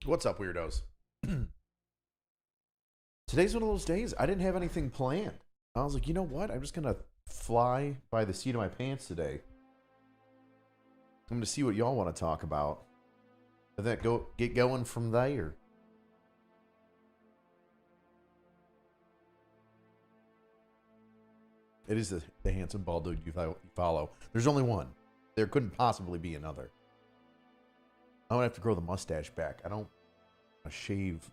What's up, weirdos? Today's one of those days. I didn't have anything planned. I was like, you know what? I'm just gonna fly by the seat of my pants today. I'm gonna see what y'all want to talk about, and then get going from there. It is the handsome bald dude you follow. There's only one. There couldn't possibly be another. I'm gonna have to grow the mustache back. I don't want to shave.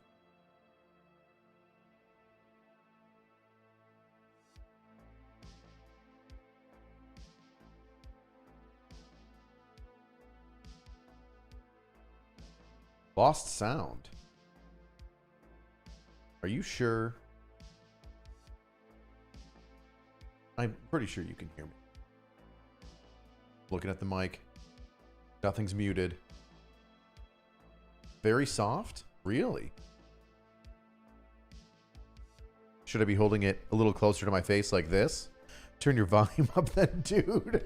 Lost sound. Are you sure? I'm pretty sure you can hear me. Looking at the mic. Nothing's muted. Very soft? Really? Should I be holding it a little closer to my face like this? Turn your volume up then, dude.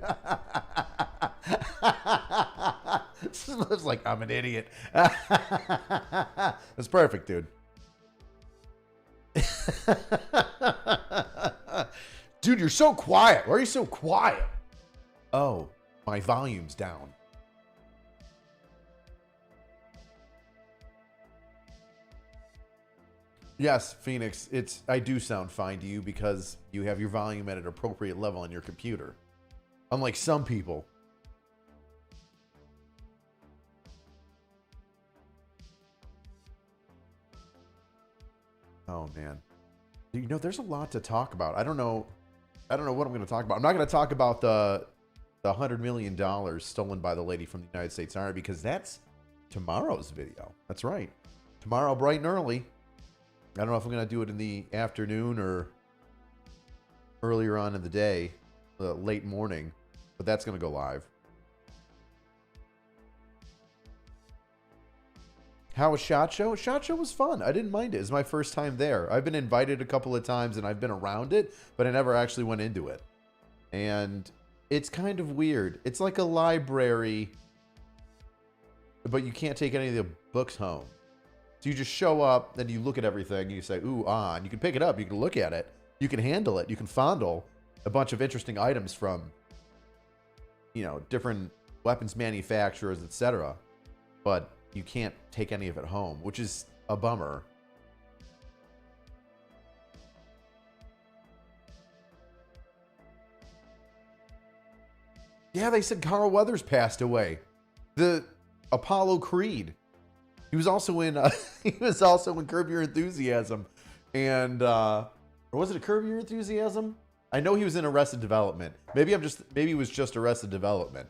This looks like I'm an idiot. That's perfect, dude. Dude, you're so quiet. Why are you so quiet? Oh, my volume's down. Yes, Phoenix, I do sound fine to you because you have your volume at an appropriate level on your computer. Unlike some people. Oh man. You know, there's a lot to talk about. I don't know what I'm going to talk about. I'm not going to talk about the $100 million stolen by the lady from the United States Army because that's tomorrow's video. That's right. Tomorrow, bright and early. I don't know if I'm going to do it in the afternoon or earlier on in the day, late morning, but that's going to go live. How was SHOT Show? SHOT Show was fun. I didn't mind it. It's my first time there. I've been invited a couple of times and I've been around it, but I never actually went into it. And it's kind of weird. It's like a library, but you can't take any of the books home. So you just show up, then you look at everything, and you say, ooh, ah, and you can pick it up, you can look at it, you can handle it, you can fondle a bunch of interesting items from, you know, different weapons manufacturers, etc. But you can't take any of it home, which is a bummer. Yeah, they said Carl Weathers passed away. The Apollo Creed. He was also in Curb Your Enthusiasm, and or was it a Curb Your Enthusiasm? I know he was in Arrested Development. Maybe it was just Arrested Development.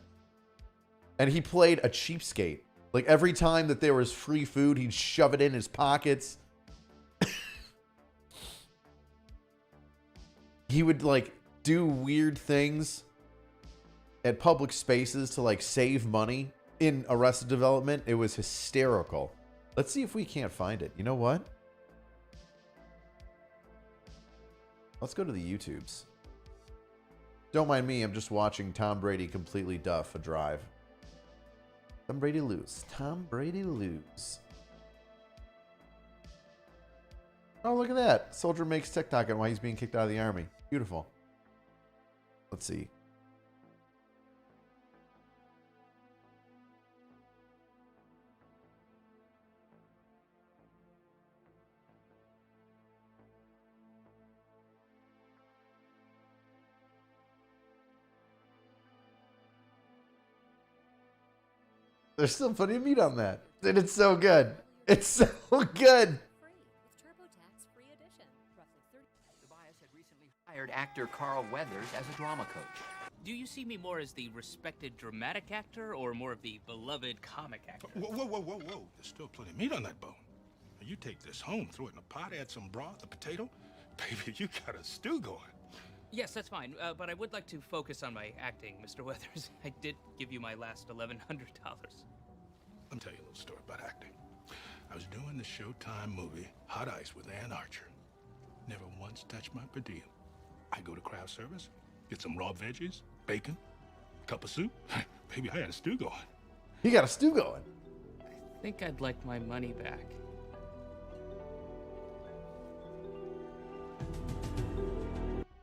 And he played a cheapskate. Like every time that there was free food, he'd shove it in his pockets. He would like do weird things at public spaces to like save money. In Arrested Development, it was hysterical. Let's see if we can't find it. You know what? Let's go to the YouTubes. Don't mind me, I'm just watching Tom Brady completely duff a drive. Tom Brady lose. Tom Brady lose. Oh, look at that. Soldier makes TikTok on why he's being kicked out of the army. Beautiful. Let's see. There's still plenty of meat on that. And it's so good. It's so good. Tobias had recently hired actor Carl Weathers as a drama coach. Do you see me more as the respected dramatic actor or more of the beloved comic actor? Whoa. There's still plenty of meat on that bone. Now you take this home, throw it in a pot, add some broth, a potato. Baby, you got a stew going. Yes, that's fine, but I would like to focus on my acting, Mr. Weathers. I did give you my last $1,100. Let me tell you a little story about acting. I was doing the Showtime movie, Hot Ice with Ann Archer. Never once touched my per diem. I go to craft service, get some raw veggies, bacon, cup of soup. Baby, I had a stew going. He got a stew going. think I'd like my money back.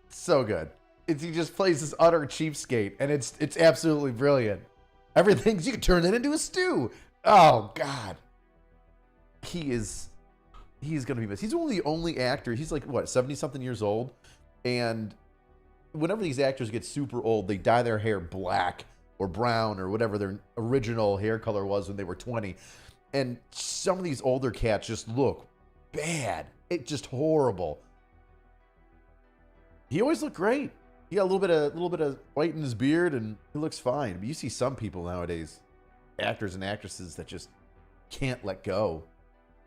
So good. He just plays this utter cheapskate, and it's absolutely brilliant. Everything's, you can turn it into a stew. Oh God. He's gonna be missed. He's one of the only actors. He's like what, 70-something years old, and whenever these actors get super old, they dye their hair black or brown or whatever their original hair color was when they were 20. And some of these older cats just look bad. It's just horrible. He always looked great. He got a little bit of white in his beard, and he looks fine. But you see some people nowadays, actors and actresses that just can't let go.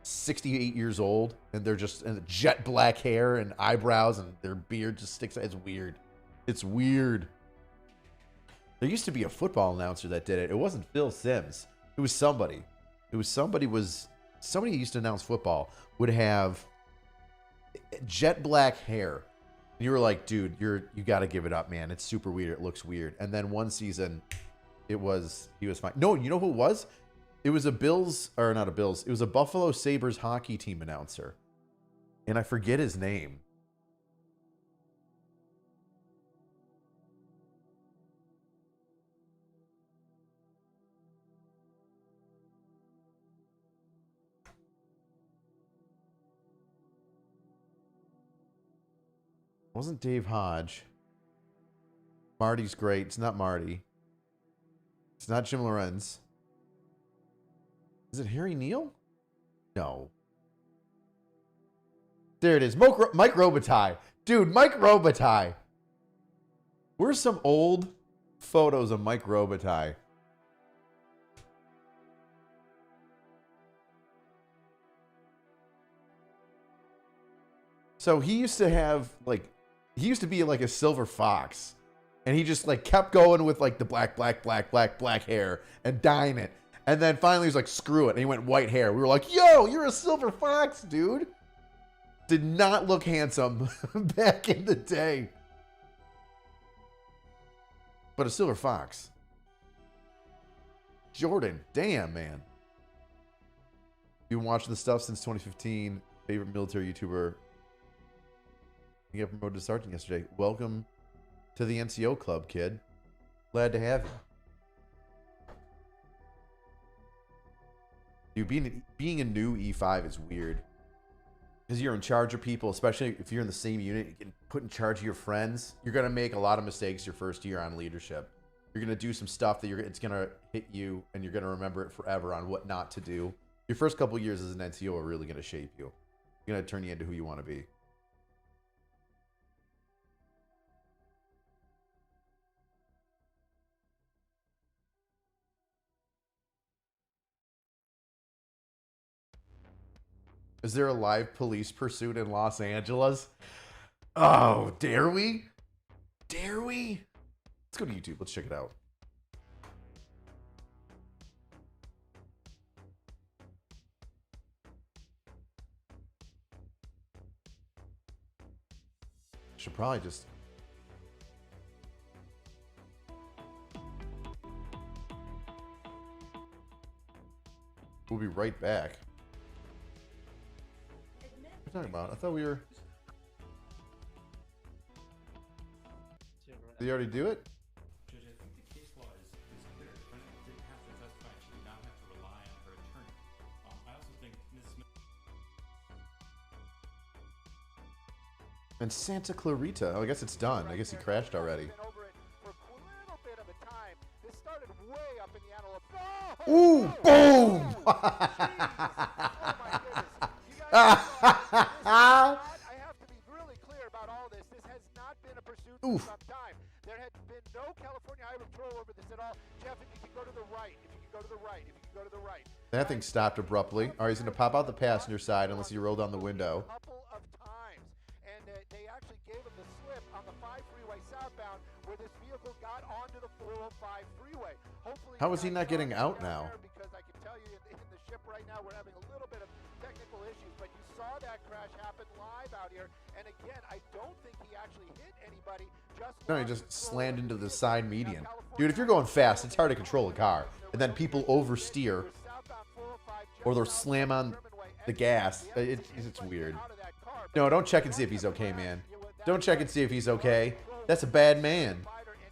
68 years old, and they're just in jet black hair and eyebrows, and their beard just sticks out. It's weird. It's weird. There used to be a football announcer that did it. It wasn't Phil Simms. It was somebody. Somebody who used to announce football would have jet black hair. And you were like, dude, you got to give it up, man. It's super weird. It looks weird. And then one season, he was fine. No, you know who it was? It was it was a Buffalo Sabres hockey team announcer. And I forget his name. It wasn't Dave Hodge. Marty's great. It's not Marty. It's not Jim Lorenz. Is it Harry Neal? No. There it is. Mike Robitaille. Dude, Mike Robitaille. Where's some old photos of Mike Robitaille? So he used to be like a silver fox. And he just like kept going with like the black hair and dyeing it. And then finally he was like, screw it. And he went white hair. We were like, yo, you're a silver fox, dude. Did not look handsome back in the day. But a silver fox. Jordan, damn, man. You've been watching this stuff since 2015. Favorite military YouTuber. You got promoted to sergeant yesterday. Welcome to the NCO club, kid. Glad to have you. Dude, being a new E5 is weird. Because you're in charge of people, especially if you're in the same unit, you get put in charge of your friends. You're going to make a lot of mistakes your first year on leadership. You're going to do some stuff that it's going to hit you, and you're going to remember it forever on what not to do. Your first couple years as an NCO are really going to shape you. They're going to turn you into who you want to be. Is there a live police pursuit in Los Angeles? Oh, dare we? Dare we? Let's go to YouTube. Let's check it out. Should probably just... We'll be right back. What are you talking about? I thought we were... Did you already do it? Judge, I think the case law is clear. The defendant didn't have to testify and she did not have to rely on her attorney. I also think Ms. Smith... And Santa Clarita. Oh, I guess it's done. I guess he crashed already. Ooh, boom! I have to be really clear about all this. This has not been a pursuit for some time. There had been no California Highway Patrol over this at all. Jeff, if you can go to the right, if you can go to the right, if you can go to the right. That thing stopped abruptly. All right, he's going to pop out the passenger side unless you roll down the window. A couple of times. And they actually gave him the slip on the 5 freeway southbound where this vehicle got onto the 405 freeway. Hopefully, how is he not getting out now? Because I can tell you in the ship right now we're having a little bit of technical issues, but you saw that crash happen live out here. And again, I don't think he actually hit anybody. No, he just slammed into the side median. Dude, if you're going fast, it's hard to control a car. And then people oversteer. Southbound 405 or they'll slam on the gas. It's weird. No, don't check and see if he's okay, man. Don't check and see if he's okay. That's a bad man.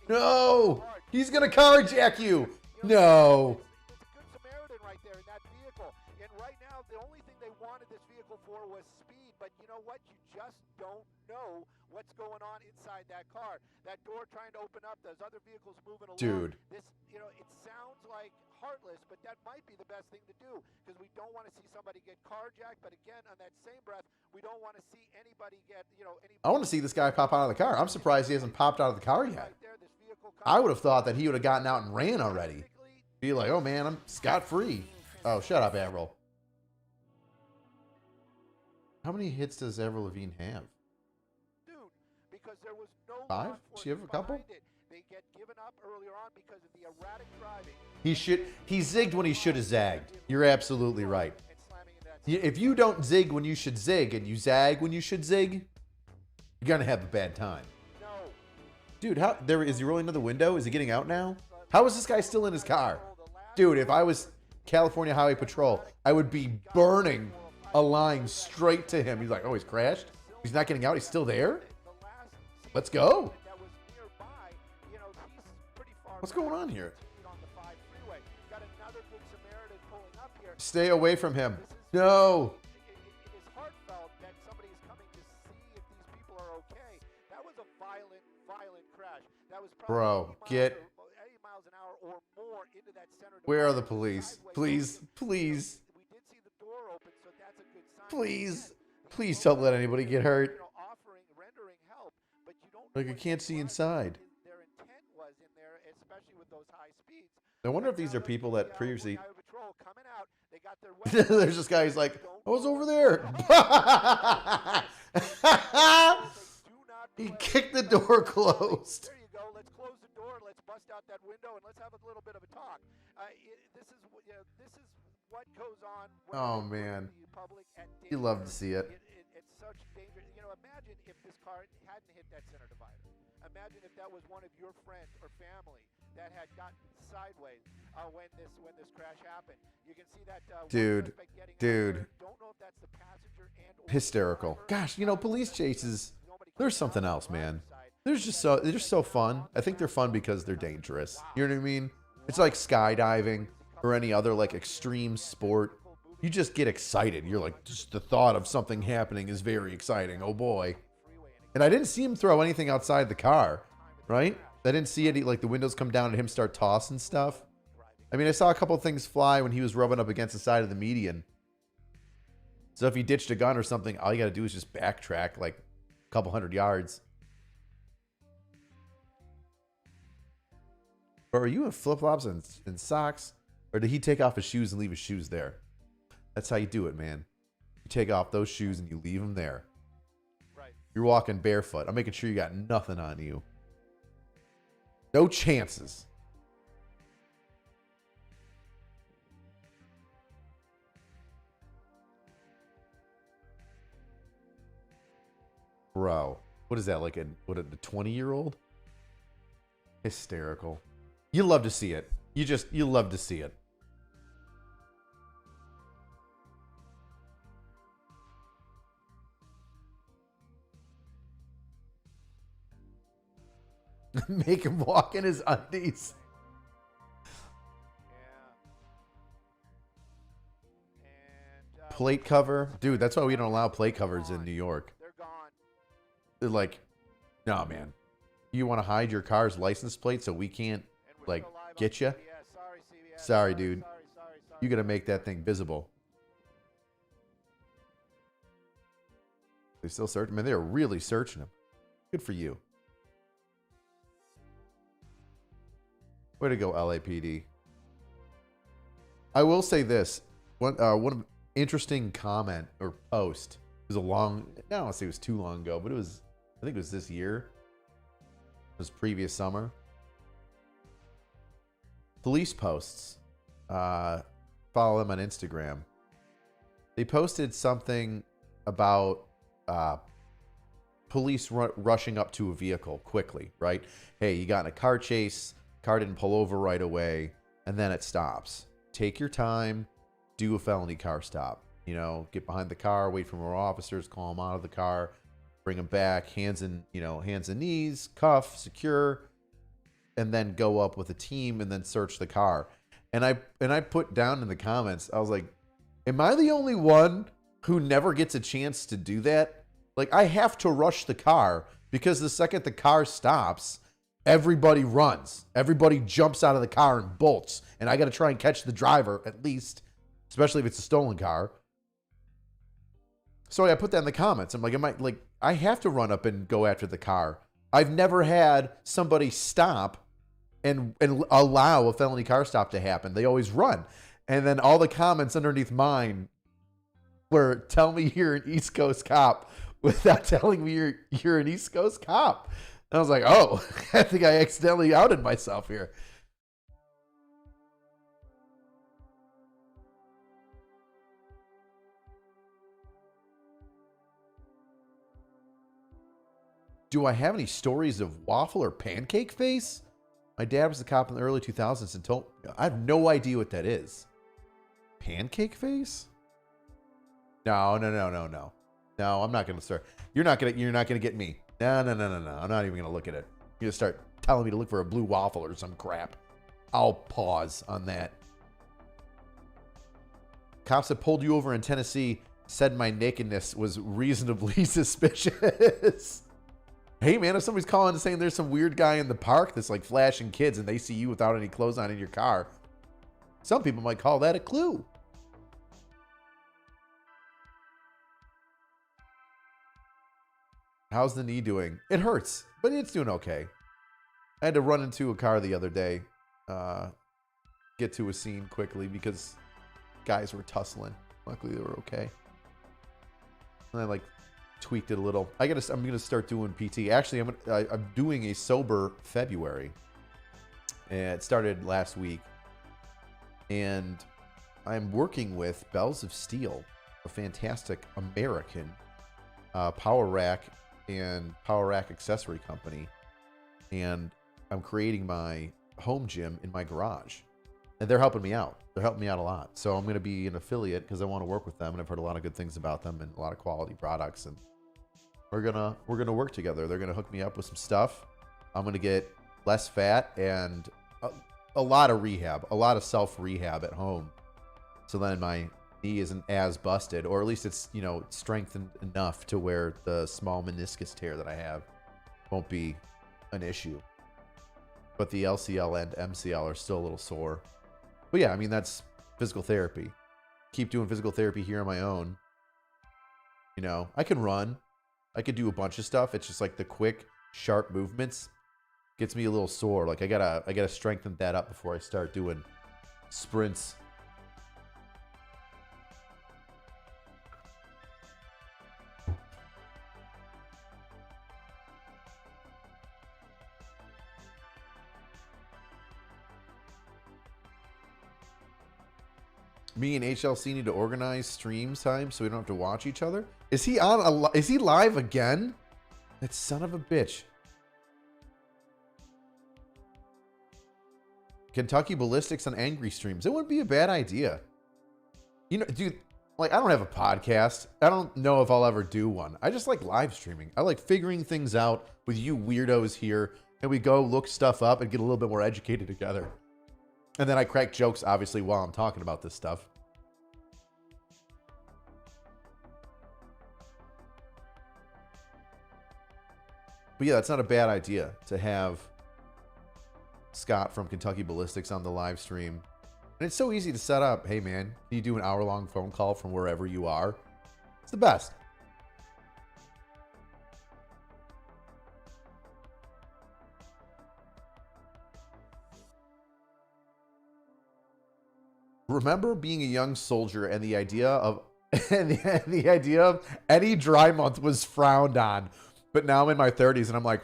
No! He's gonna carjack you! No! It's a good Samaritan right there in that vehicle. And right now, the only thing they wanted this vehicle for was speed. But you know what? You just don't know what's going on inside that car. That door trying to open up, those other vehicles moving along. Dude. This, you know, it sounds like heartless, but that might be the best thing to do because we don't want to see somebody get carjacked. But again, on that same breath, we don't want to see anybody get, you know, I want to see this guy pop out of the car. I'm surprised he hasn't popped out of the car yet. I would have thought that he would have gotten out and ran already. Be like, oh man, I'm scot-free. Oh, shut up, Avril. How many hits does Avril Lavigne have? Dude, because there was no 5? She have a couple? They get given up earlier on because of the erratic driving. He zigged when he should have zagged. You're absolutely right. If you don't zig when you should zig and you zag when you should zig, you're gonna have a bad time. No. Dude, is he rolling to the window? Is he getting out now? How is this guy still in his car? Dude, if I was California Highway Patrol, I would be burning a line straight to him. He's like, oh, he's crashed? He's not getting out? He's still there? Let's go. What's going on here? Stay away from him. No. It is heartfelt that somebody is coming to see if these people are okay. That was a violent crash. That was Bro, get 80 miles an hour or more into that center. Where are the police? Please, please. We did see the door open, so that's a good sign. Please. Please don't let anybody get hurt. Rendering help, but you don't Like, I can't see inside. their intent was in there, especially with those high speeds. I wonder if these are people that previously... Highway Patrol coming out, they got their There's this guy, he's like, I was over there. He kicked the door closed. There you go. Let's close the door and let's bust out that window and let's have a little bit of a talk. This is what goes on. When Oh, you're man. in the public at You love to see it. It's such danger. You know, imagine if this car hadn't hit that center divider. Imagine if that was one of your friends or family that had gotten sideways when this crash happened. You can see that Dude, dude. Don't know if that's the passenger and or Hysterical. Gosh, you know, police chases, there's something else, man. They're just so fun. I think they're fun because they're dangerous. You know what I mean? It's like skydiving or any other like extreme sport. You just get excited. You're like, just the thought of something happening is very exciting. Oh boy. And I didn't see him throw anything outside the car, right? I didn't see it, like the windows come down and him start tossing stuff. I mean, I saw a couple things fly when he was rubbing up against the side of the median. So if he ditched a gun or something, all you got to do is just backtrack like a couple 100 yards. Or are you in flip-flops and socks? Or did he take off his shoes and leave his shoes there? That's how you do it, man. You take off those shoes and you leave them there. Right. You're walking barefoot. I'm making sure you got nothing on you. No chances. Bro, what is that, like a 20-year-old? Hysterical. You love to see it. You love to see it. Make him walk in his undies. Yeah. And Plate cover. Dude, that's why we don't allow plate covers in New York. they're gone. They're like, no, man. You want to hide your car's license plate so we can't, And we're like, still live on get you? CBS. Sorry, CBS. Sorry, dude. Sorry. You got to make that thing visible. They still searching? Man, they're really searching him. Good for you. Way to go, LAPD. I will say this. One interesting comment or post. It was a long, I don't want to say it was too long ago, but it was, I think it was this year. It was previous summer. Police posts. Follow them on Instagram. They posted something about police rushing up to a vehicle quickly, right? Hey, you got in a car chase. Car didn't pull over right away, and then it stops. Take your time. do a felony car stop. You know, get behind the car, wait for more officers, call them out of the car, bring them back, hands and knees, cuff, secure, and then go up with a team and then search the car. And I put down in the comments, I was like, am I the only one who never gets a chance to do that? Like, I have to rush the car because the second the car stops, everybody runs. Everybody jumps out of the car and bolts. And I got to try and catch the driver at least, especially if it's a stolen car. So I put that in the comments. I'm like, I have to run up and go after the car. I've never had somebody stop and allow a felony car stop to happen. They always run. And then all the comments underneath mine were, tell me you're an East Coast cop without telling me you're an East Coast cop. And I was like, oh, I think I accidentally outed myself here. Do I have any stories of waffle or pancake face? My dad was a cop in the early 2000s and told me, I have no idea what that is. Pancake face? No, I'm not going to start. You're not going to get me. No. I'm not even going to look at it. You're going to start telling me to look for a blue waffle or some crap. I'll pause on that. Cops that pulled you over in Tennessee said my nakedness was reasonably suspicious. Hey, man, if somebody's calling and saying there's some weird guy in the park that's like flashing kids and they see you without any clothes on in your car, some people might call that a clue. How's the knee doing? It hurts, but it's doing okay. I had to run into a car the other day, get to a scene quickly because guys were tussling. Luckily, they were okay. And I tweaked it a little. I'm gonna start doing PT. Actually, I'm doing a sober February, and it started last week. And I'm working with Bells of Steel, a fantastic American power rack and power rack accessory company, and I'm creating my home gym in my garage, and they're helping me out. They're helping me out a lot. So I'm going to be an affiliate because I want to work with them, and I've heard a lot of good things about them and a lot of quality products, and we're gonna work together. They're gonna hook me up with some stuff. I'm gonna get less fat and a lot of rehab, a lot of self rehab at home, so then my knee isn't as busted, or at least it's strengthened enough to where the small meniscus tear that I have won't be an issue. But the LCL and MCL are still a little sore. But yeah, I mean, that's physical therapy. Keep doing physical therapy here on my own. I can run. I could do a bunch of stuff. It's just like the quick, sharp movements gets me a little sore. Like I gotta strengthen that up before I start doing sprints. Me and HLC need to organize stream time so we don't have to watch each other. Is he live again? That son of a bitch. Kentucky Ballistics on Angry Streams. It wouldn't be a bad idea. Dude, I don't have a podcast. I don't know if I'll ever do one. I just like live streaming. I like figuring things out with you weirdos here, and we go look stuff up and get a little bit more educated together. And then I crack jokes, obviously, while I'm talking about this stuff. But yeah, that's not a bad idea to have Scott from Kentucky Ballistics on the live stream. And it's so easy to set up. Hey, man, can you do an hour-long phone call from wherever you are? It's the best. Remember being a young soldier and the idea of any dry month was frowned on. But now I'm in my 30s and I'm like,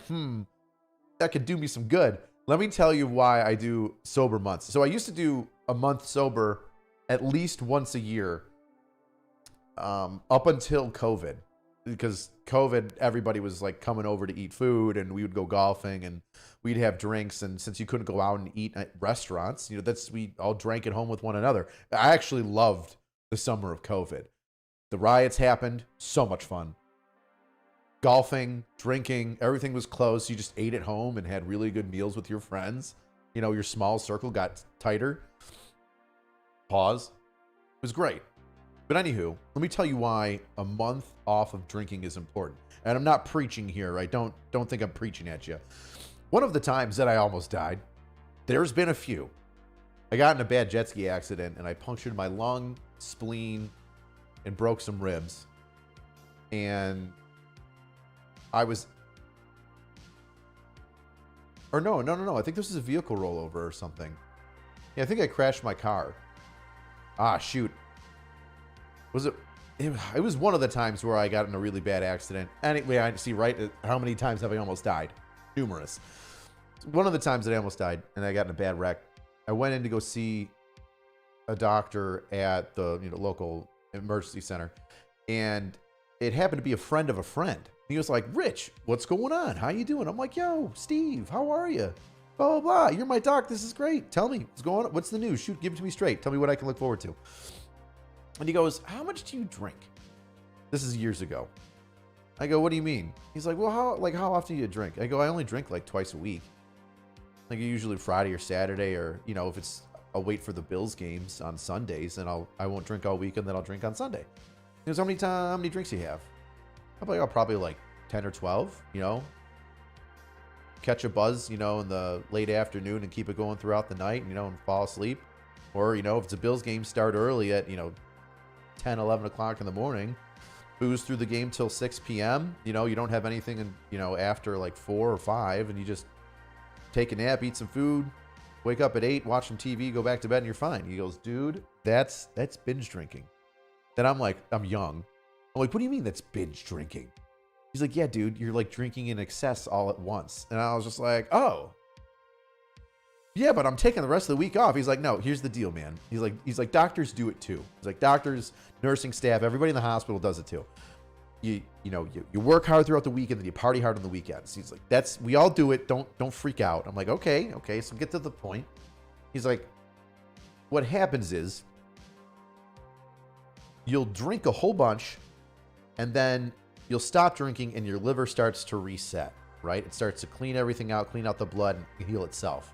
that could do me some good. Let me tell you why I do sober months. So I used to do a month sober at least once a year up until COVID. because COVID, everybody was like coming over to eat food, and we would go golfing and we'd have drinks. And since you couldn't go out and eat at restaurants, we all drank at home with one another. I actually loved the summer of COVID. The riots happened, so much fun. Golfing, drinking, everything was closed. So you just ate at home and had really good meals with your friends. Your small circle got tighter. Pause. It was great. But anywho, let me tell you why a month off of drinking is important. And I'm not preaching here, right? Don't think I'm preaching at you. One of the times that I almost died, there's been a few. I got in a bad jet ski accident and I punctured my lung, spleen, and broke some ribs. And I was... Or no. I think this was a vehicle rollover or something. Yeah, I think I crashed my car. Ah, shoot. Was it? It was one of the times where I got in a really bad accident. Anyway, I see, right? How many times have I almost died? Numerous. One of the times that I almost died and I got in a bad wreck, I went in to go see a doctor at the local emergency center, and it happened to be a friend of a friend. He was like, "Rich, what's going on? How you doing?" I'm like, "Yo, Steve, how are you? Blah, blah, blah. You're my doc. This is great. Tell me what's going on. What's the news? Shoot, give it to me straight. Tell me what I can look forward to." And he goes, "How much do you drink?" This is years ago. I go, "What do you mean?" He's like, "Well, how often do you drink?" I go, "I only drink like twice a week. Like usually Friday or Saturday, or if it's I'll wait for the Bills games on Sundays, and I won't drink all week, and then I'll drink on Sunday." He goes, How many drinks do you have?" I'm like, probably like 10 or 12, catch a buzz, in the late afternoon and keep it going throughout the night, and fall asleep. Or, if it's a Bills game, start early at, 10, 11 o'clock in the morning, booze through the game till 6 p.m. You don't have anything, after like 4 or 5, and you just take a nap, eat some food, wake up at 8, watch some TV, go back to bed, and you're fine. He goes, "Dude, that's binge drinking." Then I'm like, I'm young. I'm like, "What do you mean that's binge drinking?" He's like, "Yeah, dude, you're like drinking in excess all at once." And I was just like, "Oh, yeah, but I'm taking the rest of the week off." He's like, "No, here's the deal, man." He's like, "Doctors do it too." He's like, "Doctors, nursing staff, everybody in the hospital does it too. You work hard throughout the week and then you party hard on the weekends." He's like, we all do it. Don't freak out." I'm like, okay, so get to the point. He's like, "What happens is you'll drink a whole bunch and then you'll stop drinking and your liver starts to reset, right? It starts to clean everything out, clean out the blood and heal itself.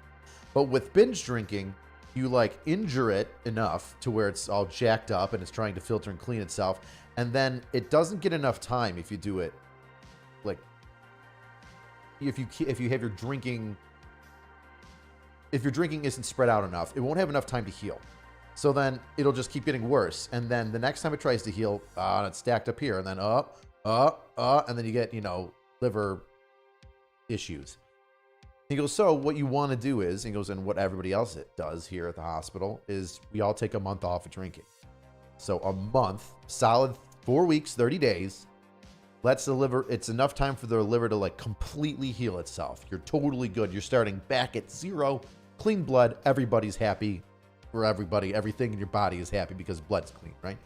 But with binge drinking, you like injure it enough to where it's all jacked up and it's trying to filter and clean itself. And then it doesn't get enough time if you do it. Like if you have your drinking isn't spread out enough, it won't have enough time to heal. So then it'll just keep getting worse. And then the next time it tries to heal, it's stacked up here and then and then you get, liver issues. He goes, "So what you want to do is," he goes, "and what everybody else does here at the hospital is we all take a month off of drinking. So a month, solid 4 weeks, 30 days, lets the liver, it's enough time for the liver to like completely heal itself. You're totally good. You're starting back at zero, clean blood. Everybody's happy for everybody. Everything in your body is happy because blood's clean, right?"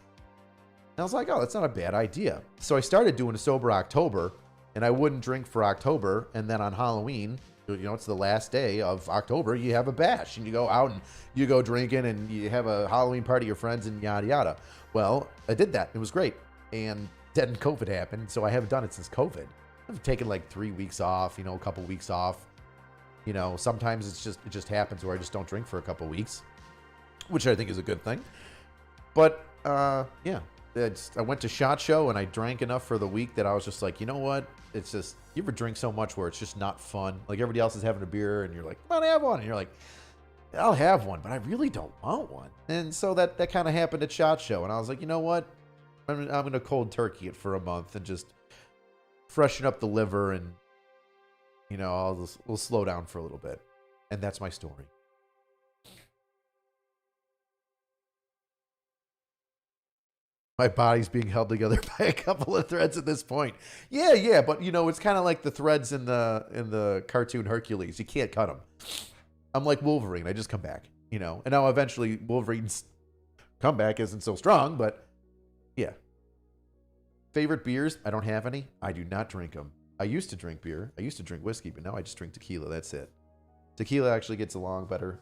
And I was like, "Oh, that's not a bad idea." So I started doing a sober October, and I wouldn't drink for October. And then on Halloween, it's the last day of October, you have a bash and you go out and you go drinking and you have a Halloween party with your friends and yada yada. Well, I did that. It was great. And then COVID happened, so I haven't done it since COVID. I've taken like 3 weeks off, a couple weeks off. Sometimes it just happens where I just don't drink for a couple weeks, which I think is a good thing. But yeah, I went to SHOT Show and I drank enough for the week that I was just like, you know what? It's just, you ever drink so much where it's just not fun? Like everybody else is having a beer and you're like, "Come on, have one." And you're like, "I'll have one, but I really don't want one." And so that kind of happened at SHOT Show. And I was like, you know what? I'm going to cold turkey it for a month and just freshen up the liver and, we'll slow down for a little bit. And that's my story. My body's being held together by a couple of threads at this point. Yeah, but it's kind of like the threads in the cartoon Hercules. You can't cut them. I'm like Wolverine. I just come back, And now eventually Wolverine's comeback isn't so strong, but yeah. Favorite beers? I don't have any. I do not drink them. I used to drink beer. I used to drink whiskey, but now I just drink tequila. That's it. Tequila actually gets along better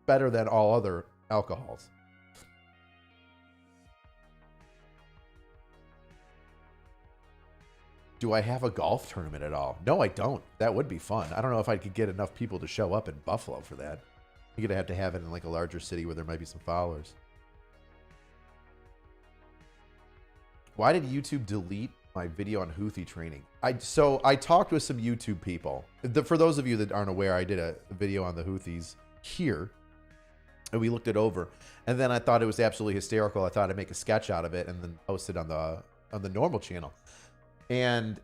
than all other alcohols. Do I have a golf tournament at all? No, I don't. That would be fun. I don't know if I could get enough people to show up in Buffalo for that. You're going to have it in like a larger city where there might be some followers. Why did YouTube delete my video on Houthi training? So I talked with some YouTube people. For those of you that aren't aware, I did a video on the Houthis here, and we looked it over. And then I thought it was absolutely hysterical. I thought I'd make a sketch out of it and then post it on the normal channel. And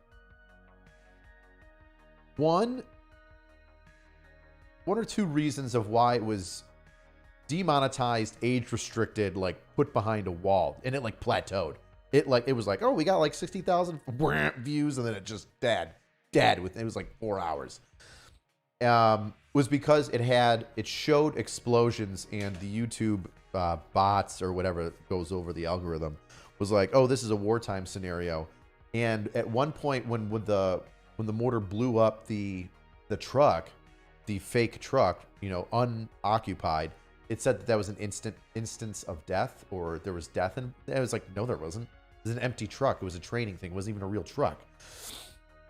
one or two reasons of why it was demonetized, age restricted, like put behind a wall, and it like plateaued. It was like, oh, we got like 60,000 views, and then it just dead. It was like 4 hours. Was because it showed explosions, and the YouTube bots or whatever goes over the algorithm was like, oh, this is a wartime scenario. And at one point, when the mortar blew up the truck, the fake truck, unoccupied, it said that was an instance of death, or there was death. And I was like, no, there wasn't. It was an empty truck. It was a training thing. It wasn't even a real truck.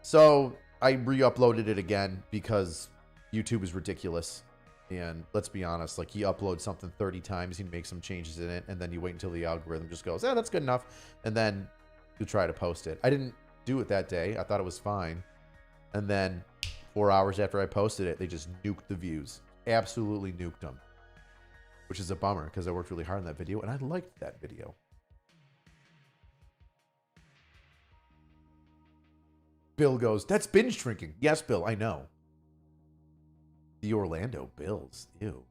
So I re-uploaded it again because YouTube is ridiculous. And let's be honest, like, you upload something 30 times, you make some changes in it, and then you wait until the algorithm just goes, that's good enough. And then you try to post it. I didn't do it that day. I thought it was fine. And then 4 hours after I posted it, they just nuked the views. Absolutely nuked them. Which is a bummer because I worked really hard on that video and I liked that video. Bill goes, that's binge drinking. Yes, Bill, I know. The Orlando Bills. Ew.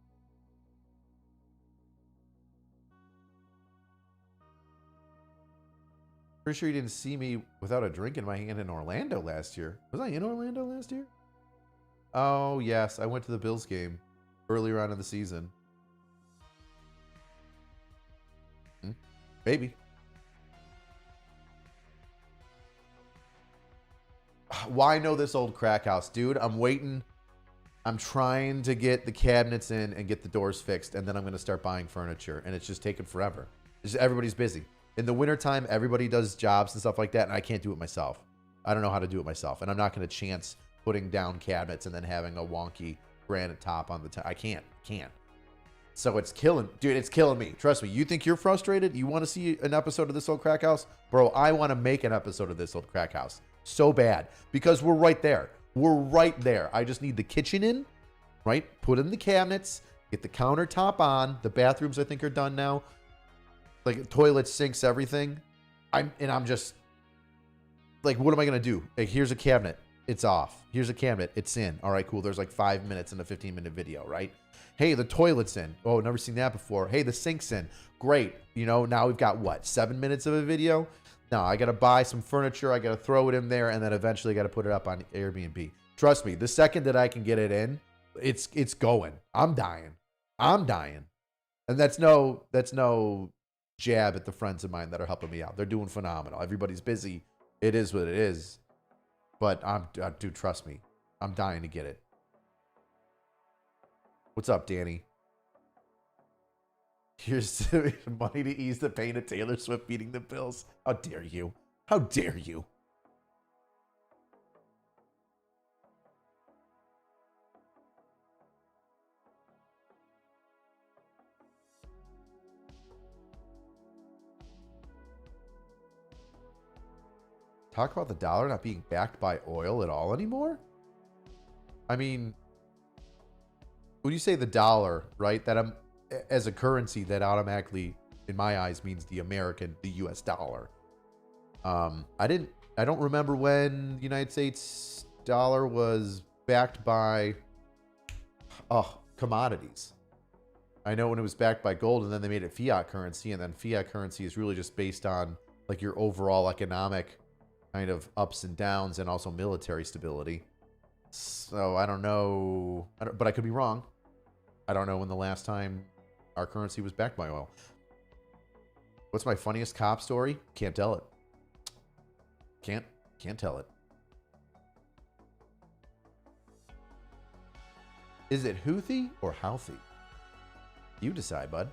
Pretty sure you didn't see me without a drink in my hand in Orlando last year. Was I in Orlando last year? Oh, yes. I went to the Bills game earlier on in the season. Maybe. Why know this old crack house? Dude, I'm waiting. I'm trying to get the cabinets in and get the doors fixed, and then I'm going to start buying furniture, and it's just taking forever. Everybody's busy. In the wintertime, everybody does jobs and stuff like that, and I can't do it myself. I don't know how to do it myself, and I'm not going to chance putting down cabinets and then having a wonky granite top on the top. I can't. So it's killing, dude, it's killing me. Trust me. You think you're frustrated? You want to see an episode of This Old Crack House? Bro, I want to make an episode of This Old Crack House so bad because we're right there. We're right there. I just need the kitchen in, right? Put in the cabinets, get the countertop on. The bathrooms, I think, are done now. Like toilets, sinks, everything. I'm just like, what am I going to do? Like, here's a cabinet. It's off. Here's a cabinet. It's in. All right, cool. There's like 5 minutes in a 15-minute video, right? Hey, the toilet's in. Oh, never seen that before. Hey, the sink's in. Great. Now we've got what? 7 minutes of a video? Now I got to buy some furniture. I got to throw it in there, and then eventually got to put it up on Airbnb. Trust me, the second that I can get it in, it's going. I'm dying. And that's no jab at the friends of mine that are helping me out. They're doing phenomenal. Everybody's busy. It is what it is. But dude, trust me, I'm dying to get it. What's up, Danny? Here's money to ease the pain of Taylor Swift beating the Bills. How dare you? How dare you? Talk about the dollar not being backed by oil at all anymore? I mean, when you say the dollar, right, as a currency, that automatically, in my eyes, means the US dollar. I don't remember when the United States dollar was backed by commodities. I know when it was backed by gold, and then they made it fiat currency, and then fiat currency is really just based on like your overall economic kind of ups and downs, and also military stability. So I don't know, but I could be wrong. I don't know when the last time our currency was backed by oil. What's my funniest cop story? Can't tell it. Can't tell it. Is it Houthi or Houthi? You decide, bud.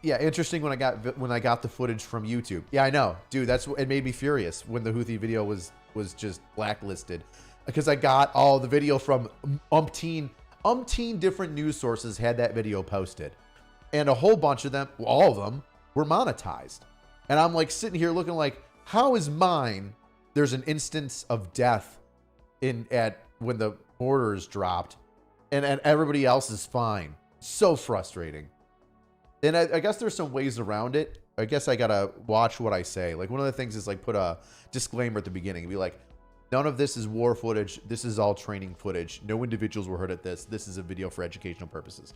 Yeah, interesting when I got the footage from YouTube. Yeah, I know. Dude, it made me furious when the Houthi video was just blacklisted, because I got all the video from umpteen different news sources had that video posted, and a whole bunch of them, all of them, were monetized. And I'm like sitting here looking like, how is mine? There's an instance of death when the orders dropped, and everybody else is fine. So frustrating. And I guess there's some ways around it. I guess I gotta watch what I say. Like, one of the things is like put a disclaimer at the beginning and be like, none of this is war footage. This is all training footage. No individuals were hurt at this. This is a video for educational purposes.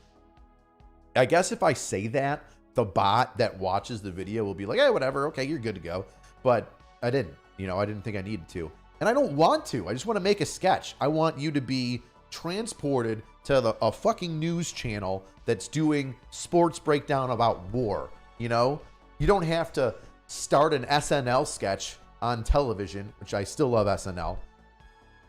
I guess if I say that, the bot that watches the video will be like, hey, whatever. Okay, you're good to go. But I didn't. I didn't think I needed to. And I don't want to. I just want to make a sketch. I want you to be transported to a fucking news channel that's doing sports breakdown about war. You don't have to start an SNL sketch on television, which I still love SNL,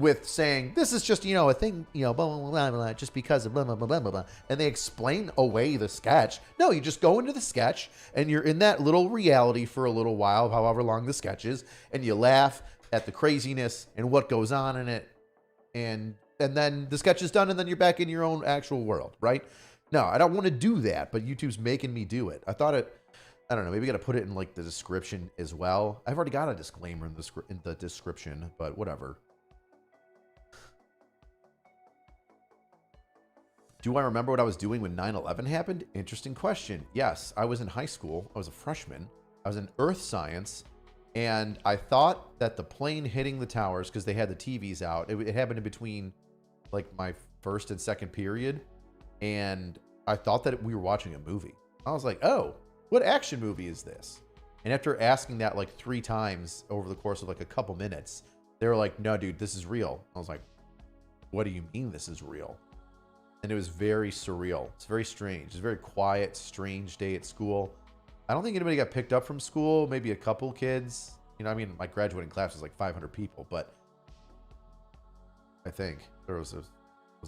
with saying, this is just, a thing, blah, blah, blah, blah, blah, just because of blah, blah, blah, blah, blah, blah. And they explain away the sketch. No, you just go into the sketch and you're in that little reality for a little while, however long the sketch is, and you laugh at the craziness and what goes on in it. And then the sketch is done, and then you're back in your own actual world, right? No, I don't want to do that, but YouTube's making me do it. I don't know, maybe I got to put it in like the description as well. I've already got a disclaimer in the description, but whatever. Do I remember what I was doing when 9/11 happened? Interesting question. Yes, I was in high school. I was a freshman. I was in earth science, and I thought that the plane hitting the towers, because they had the TVs out, it happened in between like my first and second period, and I thought that we were watching a movie. I was like, oh, what action movie is this? And after asking that like 3 times over the course of like a couple minutes, they were like, no, dude, this is real. I was like, what do you mean this is real? And it was very surreal. It's very strange. It's a very quiet, strange day at school. I don't think anybody got picked up from school. Maybe a couple kids. My graduating class was like 500 people, but I think was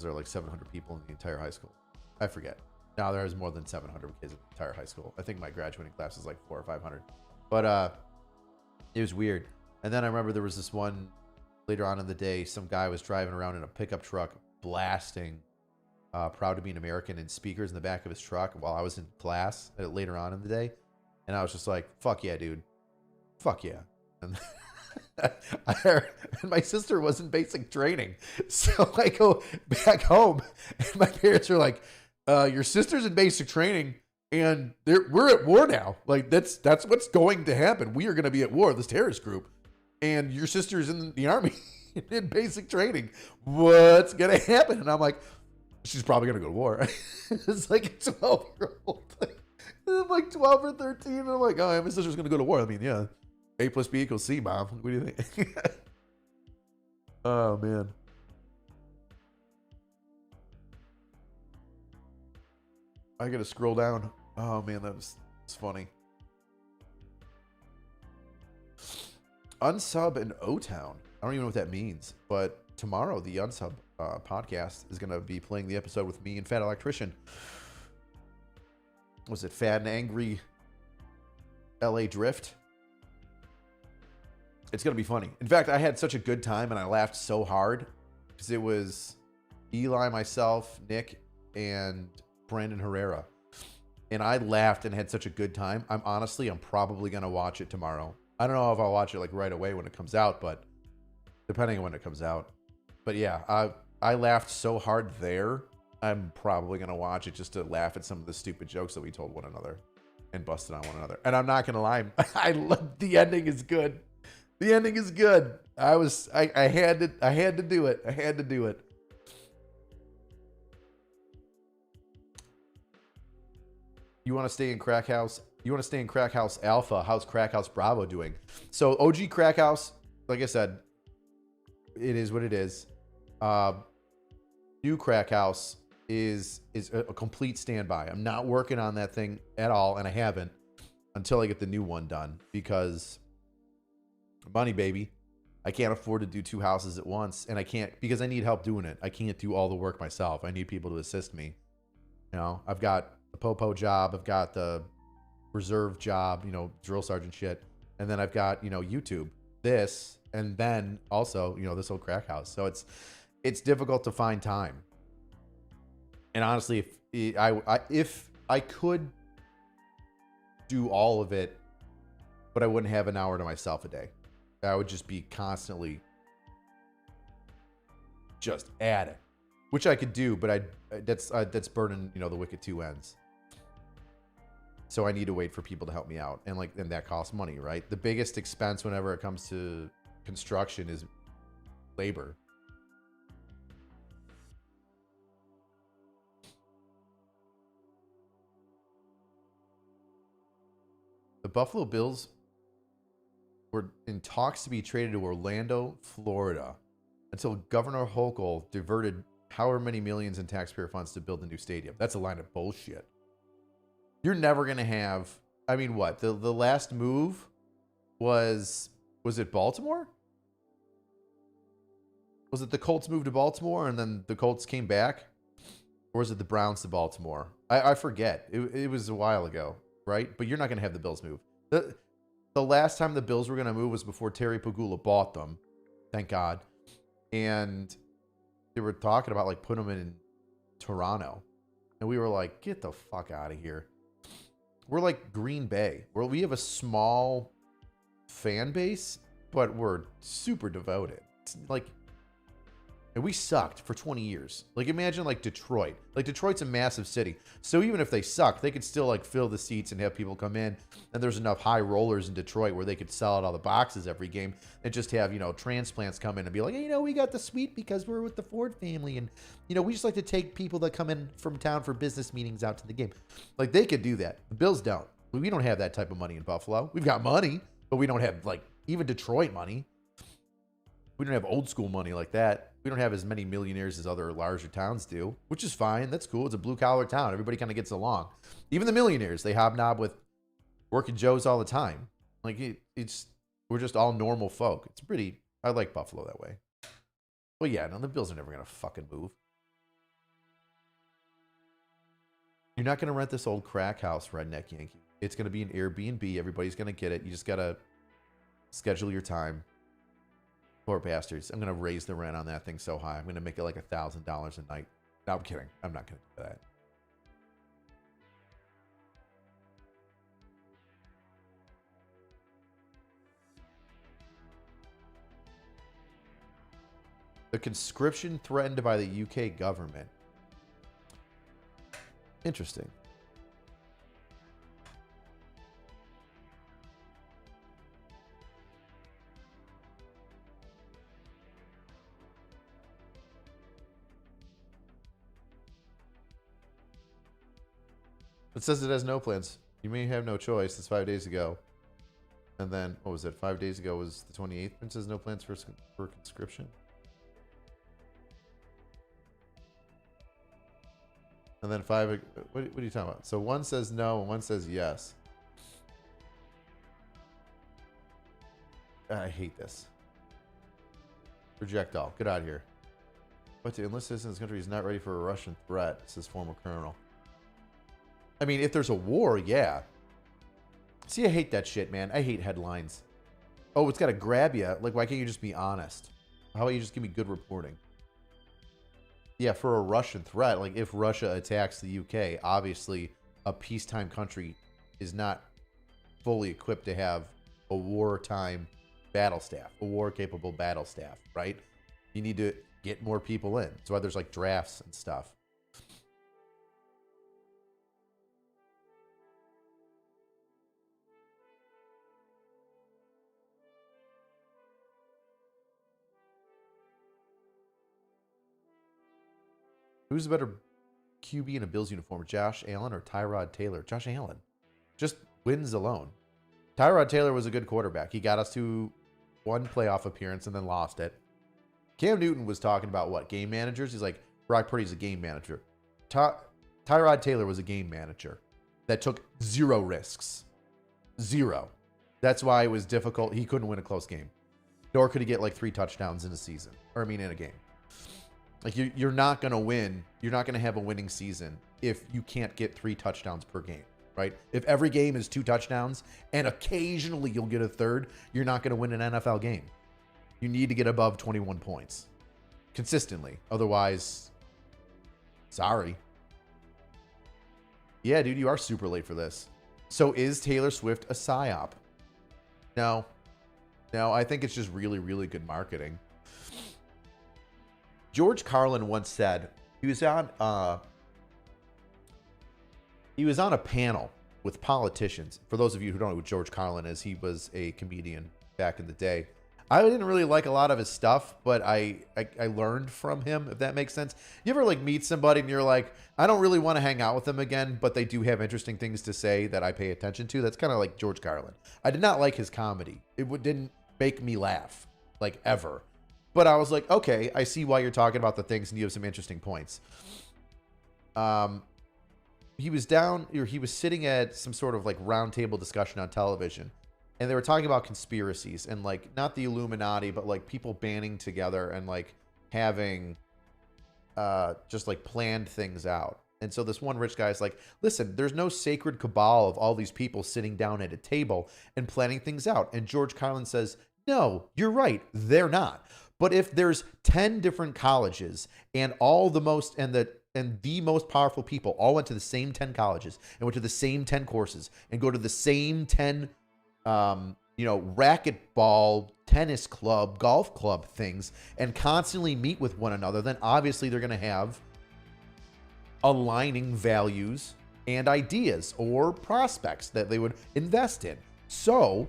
there like 700 people in the entire high school? I forget. No, there was more than 700 kids in the entire high school. I think my graduating class was like 400 or 500. But it was weird. And then I remember there was this one later on in the day, some guy was driving around in a pickup truck blasting Proud to Be an American and speakers in the back of his truck while I was in class later on in the day. And I was just like, fuck yeah, dude. Fuck yeah. And and my sister was in basic training. So I go back home and my parents are like, your sister's in basic training and we're at war now. Like that's what's going to happen. We are going to be at war, this terrorist group. And your sister's in the army in basic training. What's going to happen? And I'm like, she's probably going to go to war. It's like a 12-year-old. I'm like 12 or 13. And I'm like, oh, my sister's going to go to war. I mean, yeah. A plus B equals C, Mom. What do you think? Oh, man. I got to scroll down. Oh, man, it's funny. Unsub in O-Town. I don't even know what that means. But tomorrow, the Unsub podcast is going to be playing the episode with me and Fat Electrician. Was it Fat and Angry LA Drift? It's going to be funny. In fact, I had such a good time and I laughed so hard because it was Eli, myself, Nick, and Brandon Herrera. And I laughed and had such a good time. I'm probably going to watch it tomorrow. I don't know if I'll watch it like right away when it comes out, but depending on when it comes out. But yeah, I laughed so hard there. I'm probably going to watch it just to laugh at some of the stupid jokes that we told one another and busted on one another. And I'm not going to lie. The ending is good. The ending is good. I had to do it. I had to do it. You want to stay in Crack House? You want to stay in Crack House Alpha? How's Crack House Bravo doing? So OG Crack House, like I said, it is what it is. New Crack House, is a complete standby. I'm not working on that thing at all, and I haven't until I get the new one done, because money, baby. I can't afford to do 2 houses at once, and I can't, because I need help doing it. I can't do all the work myself. I need people to assist me. You know, I've got the popo job, I've got the reserve job, you know, drill sergeant shit, and then I've got, you know, YouTube, this, and then also, you know, this whole crack house. So it's difficult to find time. And honestly, if I could do all of it, but I wouldn't have an hour to myself a day. I would just be constantly just at it, which I could do, but that's burning, you know, the wick at 2 ends. So I need to wait for people to help me out, and that costs money, right? The biggest expense whenever it comes to construction is labor. The Buffalo Bills were in talks to be traded to Orlando, Florida, until Governor Hochul diverted however many millions in taxpayer funds to build a new stadium. That's a line of bullshit. You're never going to have, I mean, what? The last move was it Baltimore? Was it the Colts moved to Baltimore and then the Colts came back? Or was it the Browns to Baltimore? I forget. It was a while ago, right? But you're not going to have the Bills move. The last time the Bills were going to move was before Terry Pagula bought them. Thank God. And they were talking about like putting them in Toronto. And we were like, get the fuck out of here. We're like Green Bay, where we have a small fan base, but we're super devoted. It's like, and we sucked for 20 years. Like, imagine like Detroit. Like, Detroit's a massive city. So even if they suck, they could still like fill the seats and have people come in. And there's enough high rollers in Detroit where they could sell out all the boxes every game and just have, you know, transplants come in and be like, hey, you know, we got the suite because we're with the Ford family. And, you know, we just like to take people that come in from town for business meetings out to the game. Like, they could do that. The Bills don't. We don't have that type of money in Buffalo. We've got money, but we don't have like even Detroit money. We don't have old school money like that. We don't have as many millionaires as other larger towns do, which is fine. That's cool. It's a blue collar town. Everybody kind of gets along. Even the millionaires, they hobnob with working Joes all the time. Like we're just all normal folk. It's pretty. I like Buffalo that way. Well, yeah, no, the Bills are never gonna fucking move. You're not gonna rent this old crack house, Redneck Yankee. It's gonna be an Airbnb. Everybody's gonna get it. You just gotta schedule your time. Poor bastards. I'm going to raise the rent on that thing so high. I'm going to make it like $1,000 a night. No, I'm kidding. I'm not going to do that. The conscription threatened by the UK government. Interesting. It says it has no plans. You may have no choice. It's 5 days ago. And then, what was it? 5 days ago was the 28th. It says no plans for conscription. And then what are you talking about? So one says no and one says yes. I hate this. Reject all. Get out of here. But to enlist citizens in this country is not ready for a Russian threat, says former colonel. I mean, if there's a war, yeah. See, I hate that shit, man. I hate headlines. Oh, it's got to grab you. Like, why can't you just be honest? How about you just give me good reporting? Yeah, for a Russian threat, like if Russia attacks the UK, obviously a peacetime country is not fully equipped to have a wartime battle staff, a war-capable battle staff, right? You need to get more people in. That's why there's like drafts and stuff. Who's a better QB in a Bills uniform, Josh Allen or Tyrod Taylor? Josh Allen. Just wins alone. Tyrod Taylor was a good quarterback. He got us to one playoff appearance and then lost it. Cam Newton was talking about what? Game managers? He's like, Brock Purdy's a game manager. Tyrod Taylor was a game manager that took 0 risks. 0. That's why it was difficult. He couldn't win a close game. Nor could he get like 3 touchdowns in a season. Or I mean in a game. Like you're not going to win. You're not going to have a winning season if you can't get 3 touchdowns per game, right? If every game is 2 touchdowns and occasionally you'll get a third, you're not going to win an NFL game. You need to get above 21 points consistently. Otherwise, sorry. Yeah, dude, you are super late for this. So is Taylor Swift a PSYOP? No. No, I think it's just really, really good marketing. George Carlin once said he was on a panel with politicians. For those of you who don't know who George Carlin is, he was a comedian back in the day. I didn't really like a lot of his stuff, but I learned from him, if that makes sense. You ever like meet somebody and you're like, I don't really want to hang out with them again, but they do have interesting things to say that I pay attention to? That's kind of like George Carlin. I did not like his comedy. It didn't make me laugh, like ever. But I was like, okay, I see why you're talking about the things and you have some interesting points. He was sitting at some sort of like roundtable discussion on television. And they were talking about conspiracies and like not the Illuminati, but like people banding together and like having just like planned things out. And so this one rich guy's like, listen, there's no sacred cabal of all these people sitting down at a table and planning things out. And George Carlin says, no, you're right. They're not. But if there's 10 different colleges and the most powerful people all went to the same 10 colleges and went to the same 10 courses and go to the same 10 racquetball, tennis club, golf club things and constantly meet with one another, then obviously they're going to have aligning values and ideas or prospects that they would invest in. So,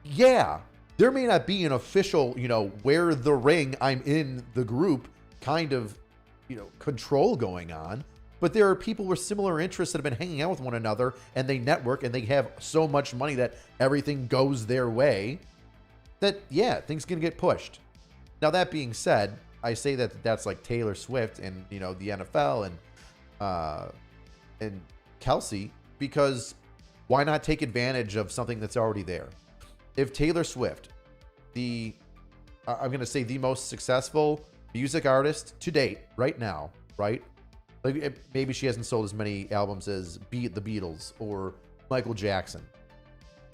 yeah, there may not be an official, wear the ring, I'm in the group kind of, control going on. But there are people with similar interests that have been hanging out with one another and they network and they have so much money that everything goes their way that, yeah, things can get pushed. Now, that being said, I say that that's like Taylor Swift and, the NFL and Kelsey, because why not take advantage of something that's already there? If Taylor Swift, I'm going to say the most successful music artist to date right now, right? Like maybe she hasn't sold as many albums as the Beatles or Michael Jackson,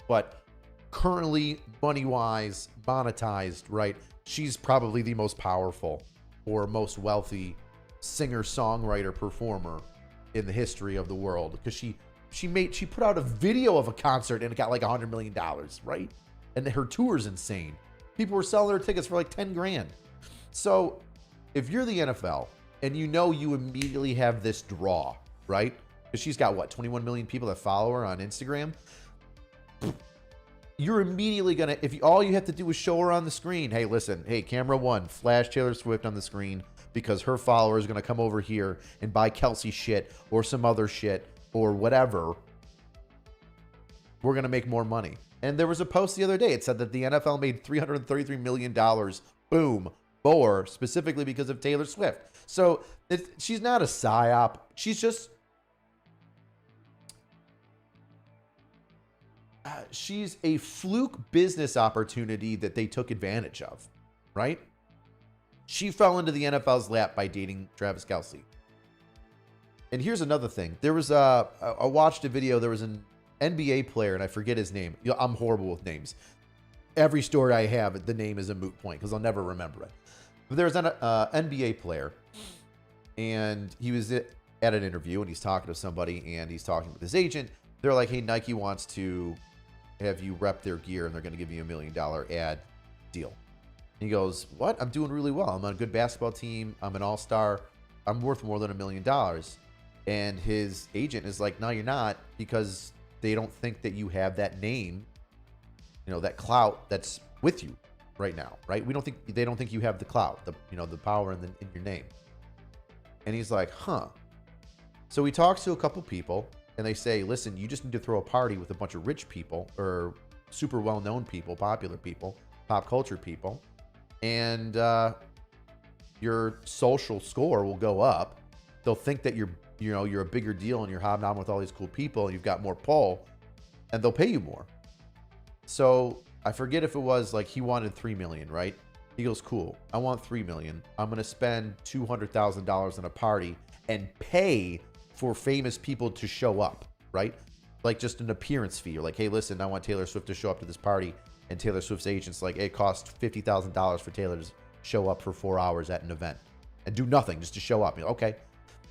but currently money-wise, monetized, right? She's probably the most powerful or most wealthy singer, songwriter, performer in the history of the world, because she put out a video of a concert and it got like $100 million, right? And her tour's insane. People were selling their tickets for like 10 grand. So if you're the NFL and you immediately have this draw, right? Because she's got 21 million people that follow her on Instagram. You're immediately going to, all you have to do is show her on the screen. Hey, listen, camera 1, flash Taylor Swift on the screen because her followers are going to come over here and buy Kelsey shit or some other shit or whatever. We're going to make more money. And there was a post the other day. It said that the NFL made $333 million, boom, more, specifically because of Taylor Swift. So she's not a PSYOP. She's just... she's a fluke business opportunity that they took advantage of, right? She fell into the NFL's lap by dating Travis Kelce. And here's another thing. There was I watched a video. There was an NBA player, and I forget his name. I'm horrible with names. Every story I have, the name is a moot point because I'll never remember it. But there's an NBA player, and he was at an interview, and he's talking to somebody, and he's talking with his agent. They're like, hey, Nike wants to have you rep their gear, and they're going to give you $1 million ad deal. He goes, what? I'm doing really well. I'm on a good basketball team. I'm an all-star. I'm worth more than $1 million. And his agent is like, no, you're not, because they don't think that you have that name, that clout that's with you right now, right? They don't think you have the clout, the power in your name. And he's like, huh. So he talks to a couple people, and they say, listen, you just need to throw a party with a bunch of rich people or super well-known people, popular people, pop culture people, and your social score will go up. They'll think that you're you know, you're a bigger deal and you're hobnobbing with all these cool people and you've got more pull, and they'll pay you more. So I forget if it was like he wanted $3 million, right? He goes, cool, I want $3 million. I'm going to spend $200,000 on a party and pay for famous people to show up, right? Like just an appearance fee. You're like, hey, listen, I want Taylor Swift to show up to this party. And Taylor Swift's agent's like, it costs $50,000 for Taylor to show up for 4 hours at an event and do nothing just to show up. You're like, okay.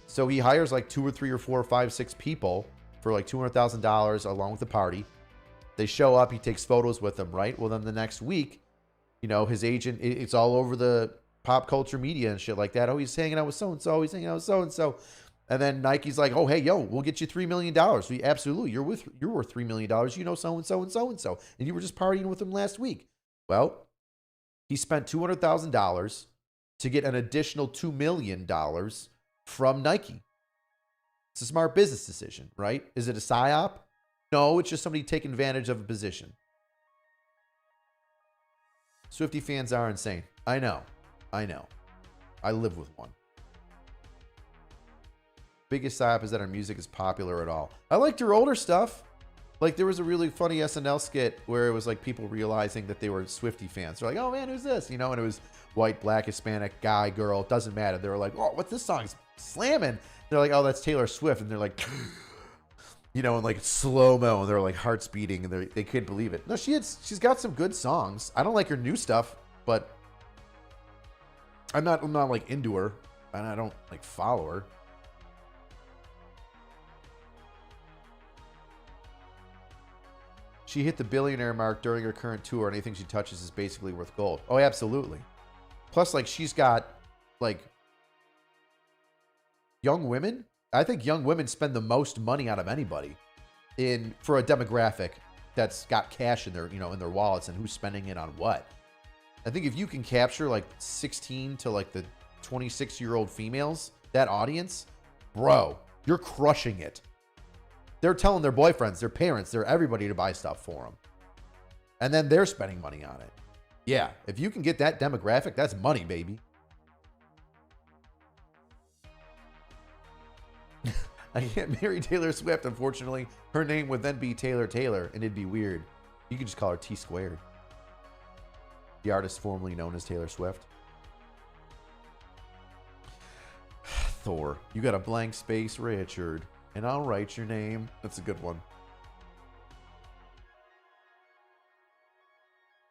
So he hires like 2 or 3 or 4 or 5, 6 people for like $200,000 along with the party. They show up. He takes photos with them, right? Well, then the next week, you know, his agent, it's all over the pop culture media and shit like that. Oh, he's hanging out with so-and-so. He's hanging out with so-and-so. And then Nike's like, oh, hey, yo, we'll get you $3 million. We absolutely, you're worth $3 million. You know so-and-so and so-and-so. And you were just partying with him last week. Well, he spent $200,000 to get an additional $2 million from Nike. It's a smart business decision, right? Is it a PSYOP? No, it's just somebody taking advantage of a position. Swiftie fans are insane. I know. I live with one. Biggest PSYOP is that her music is popular at all. I liked her older stuff. Like there was a really funny SNL skit where it was like people realizing that they were Swiftie fans. They're like, oh man, who's this? You know, and it was white, black, Hispanic, guy, girl, it doesn't matter. They were like, oh, what's this song? It's slamming. They're like, oh, that's Taylor Swift. And they're like, you know, in like slow-mo, and they're like hearts beating, and they couldn't believe it. No, she's got some good songs. I don't like her new stuff, but I'm not like into her, and I don't like follow her. She hit the billionaire mark during her current tour, and anything she touches is basically worth gold. Oh, absolutely. Plus, like, she's got, like, young women. I think young women spend the most money out of anybody for a demographic that's got cash in their, you know, in their wallets, and who's spending it on what. I think if you can capture, like, 16 to, like, the 26-year-old females, that audience, bro, you're crushing it. They're telling their boyfriends, their parents, their everybody to buy stuff for them. And then they're spending money on it. Yeah, if you can get that demographic, that's money, baby. I can't marry Taylor Swift, unfortunately. Her name would then be Taylor Taylor, and it'd be weird. You could just call her T squared. The artist formerly known as Taylor Swift. Thor, you got a blank space, Richard. And I'll write your name. That's a good one.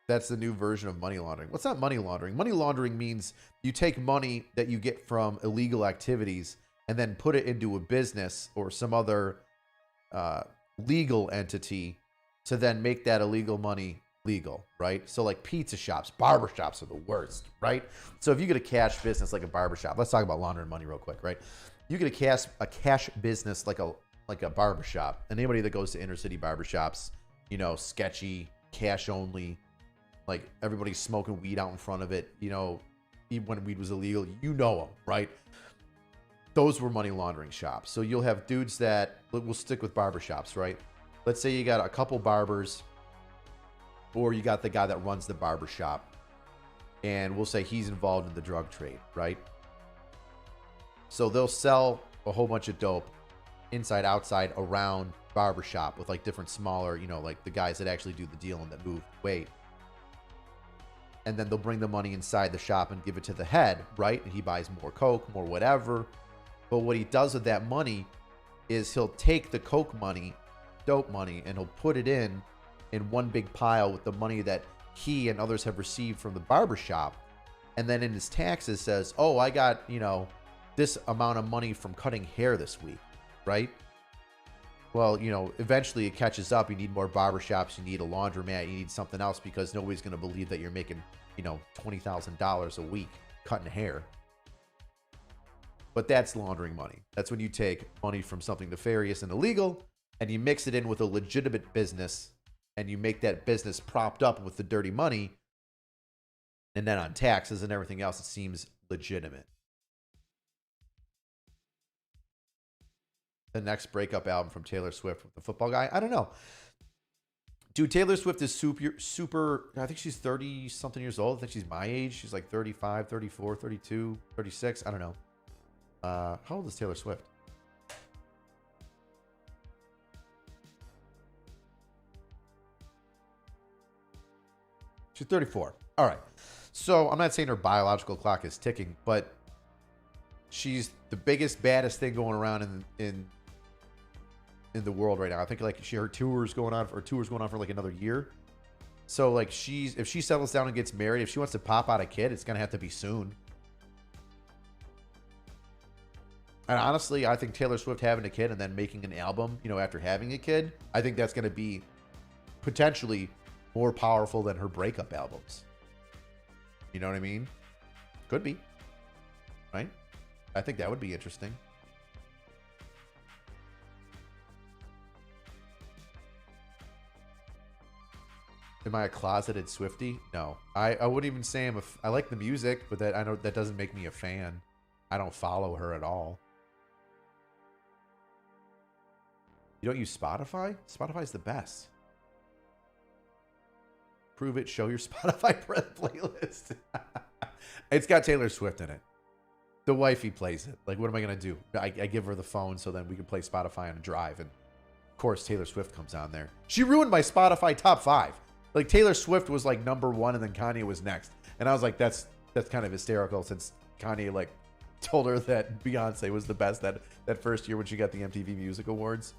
That's the new version of money laundering. What's not money laundering? Money laundering means you take money that you get from illegal activities and then put it into a business or some other legal entity to then make that illegal money legal, right? So like pizza shops, barber shops are the worst, right? So if you get a cash business like a barber shop, let's talk about laundering money real quick, right? You get a cash business like a barbershop. And anybody that goes to inner city barbershops, you know, sketchy, cash only, like everybody's smoking weed out in front of it, you know, even when weed was illegal, you know them, right? Those were money laundering shops. So you'll have dudes that, we'll stick with barbershops, right? Let's say you got a couple barbers, or you got the guy that runs the barbershop, and we'll say he's involved in the drug trade, right? So they'll sell a whole bunch of dope inside, outside, around barbershop with like different smaller, you know, like the guys that actually do the deal and that move weight. And then they'll bring the money inside the shop and give it to the head, right? And he buys more coke, more whatever. But what he does with that money is he'll take the coke money, dope money, and he'll put it in one big pile with the money that he and others have received from the barbershop. And then in his taxes says, oh, I got, you know, this amount of money from cutting hair this week, right? Well, you know, eventually it catches up. You need more barbershops. You need a laundromat. You need something else because nobody's going to believe that you're making, you know, $20,000 a week cutting hair. But that's laundering money. That's when you take money from something nefarious and illegal and you mix it in with a legitimate business and you make that business propped up with the dirty money. And then on taxes and everything else, it seems legitimate. The next breakup album from Taylor Swift with the football guy? I don't know. Dude, Taylor Swift is super, I think she's 30-something years old. I think she's my age. She's like 35, 34, 32, 36. I don't know. How old is Taylor Swift? She's 34. All right. So I'm not saying her biological clock is ticking, but she's the biggest, baddest thing going around in the world right now. I think like her tour's going on for like another year. So like if she settles down and gets married, if she wants to pop out a kid, it's gonna have to be soon. And honestly, I think Taylor Swift having a kid and then making an album, after having a kid, I think that's gonna be potentially more powerful than her breakup albums. You know what I mean? Could be. Right? I think that would be interesting. Am I a closeted Swiftie? No. I wouldn't even say I like the music, but I know that doesn't make me a fan. I don't follow her at all. You don't use Spotify? Spotify's the best. Prove it. Show your Spotify playlist. It's got Taylor Swift in it. The wifey plays it. Like, what am I going to do? I give her the phone so then we can play Spotify on a drive. And, of course, Taylor Swift comes on there. She ruined my Spotify top 5. Like, Taylor Swift was, like, number 1, and then Kanye was next. And I was like, that's kind of hysterical since Kanye, like, told her that Beyonce was the best that first year when she got the MTV Music Awards.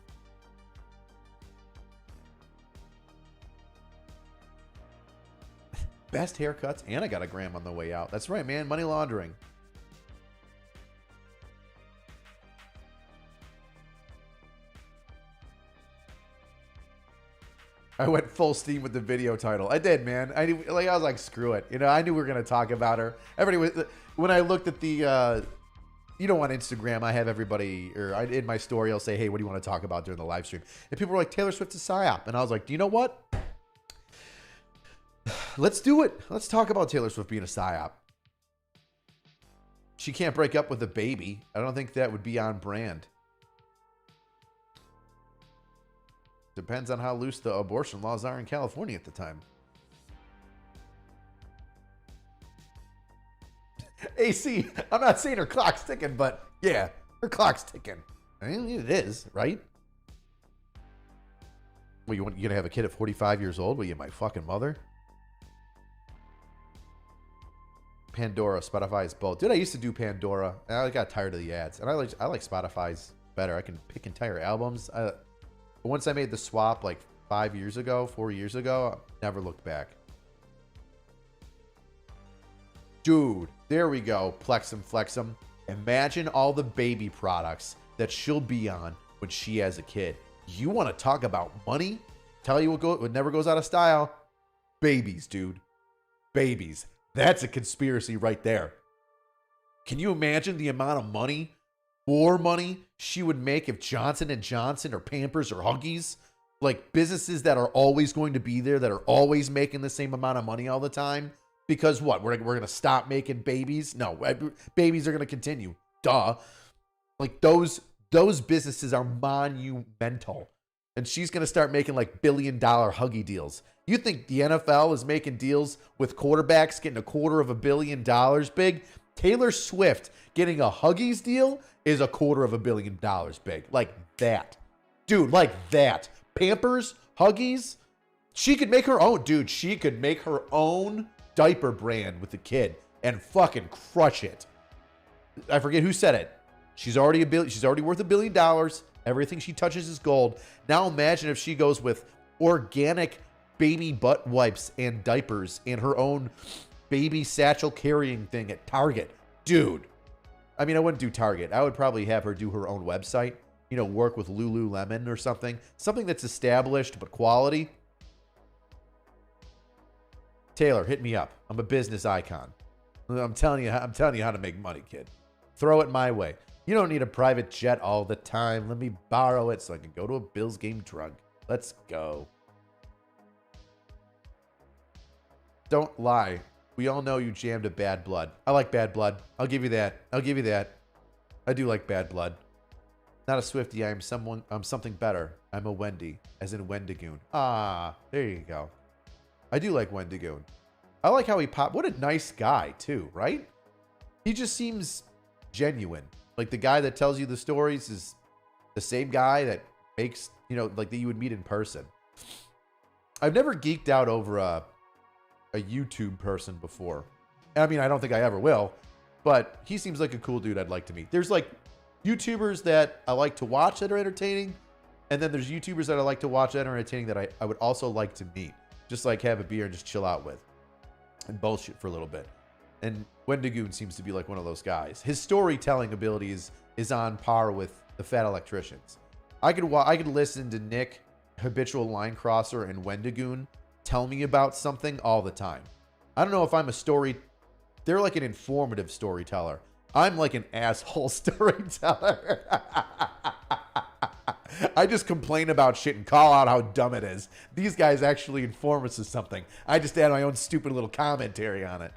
Best haircuts, and I got a gram on the way out. That's right, man. Money laundering. I went full steam with the video title. I did, man. I was like, screw it. I knew we were gonna talk about her. Everybody was, when I looked at the, on Instagram, I have everybody, in my story, I'll say, hey, what do you want to talk about during the live stream? And people were like, Taylor Swift is PSYOP, and I was like, do you know what? Let's do it. Let's talk about Taylor Swift being a PSYOP. She can't break up with a baby. I don't think that would be on brand. Depends on how loose the abortion laws are in California at the time. AC, I'm not saying her clock's ticking, but yeah, her clock's ticking. I mean, it is, right? Well, you're going to have a kid at 45 years old? Well, you my fucking mother? Pandora, Spotify's both. Dude, I used to do Pandora, and I got tired of the ads. And I like Spotify's better. I can pick entire albums. Once I made the swap like 4 years ago, I never looked back. Dude, there we go. Plex 'em, flex 'em. Imagine all the baby products that she'll be on when she has a kid. You want to talk about money? Tell you what never goes out of style. Babies, dude. Babies. That's a conspiracy right there. Can you imagine the amount of money, more money she would make if Johnson & Johnson or Pampers or Huggies, like businesses that are always going to be there, that are always making the same amount of money all the time? Because what? We're going to stop making babies? No, babies are going to continue. Duh. Like those businesses are monumental. And she's going to start making like $1 billion Huggy deals. You think the NFL is making deals with quarterbacks getting $250 million big? Taylor Swift getting a Huggies deal is $250 million big. Like that. Dude, like that. Pampers, Huggies. She could make her own. Dude, she could make her own diaper brand with the kid and fucking crush it. I forget who said it. She's already worth $1 billion. Everything she touches is gold. Now imagine if she goes with organic baby butt wipes and diapers and her own baby satchel carrying thing at Target. Dude. I mean, I wouldn't do Target. I would probably have her do her own website. Work with Lululemon or something. Something that's established but quality. Taylor, hit me up. I'm a business icon. I'm telling you how to make money, kid. Throw it my way. You don't need a private jet all the time. Let me borrow it so I can go to a Bills game drunk. Let's go. Don't lie. We all know you jammed a Bad Blood. I like Bad Blood. I'll give you that. I do like Bad Blood. Not a Swiftie. I'm something better. I'm a Wendy, as in Wendigoon. Ah, there you go. I do like Wendigoon. I like how he popped. What a nice guy, too, right? He just seems genuine. Like the guy that tells you the stories is the same guy that makes, like that you would meet in person. I've never geeked out over a YouTube person before. I mean, I don't think I ever will, but he seems like a cool dude I'd like to meet. There's like YouTubers that I like to watch that are entertaining, and then there's YouTubers that I like to watch that are entertaining that I would also like to meet. Just like have a beer and just chill out with and bullshit for a little bit. And Wendigoon seems to be like one of those guys. His storytelling ability is on par with the Fat Electricians. I could listen to Nick, Habitual Line Crosser, and Wendigoon tell me about something all the time. I don't know if I'm they're like an informative storyteller. I'm like an asshole storyteller. I just complain about shit and call out how dumb it is. These guys actually inform us of something. I just add my own stupid little commentary on it.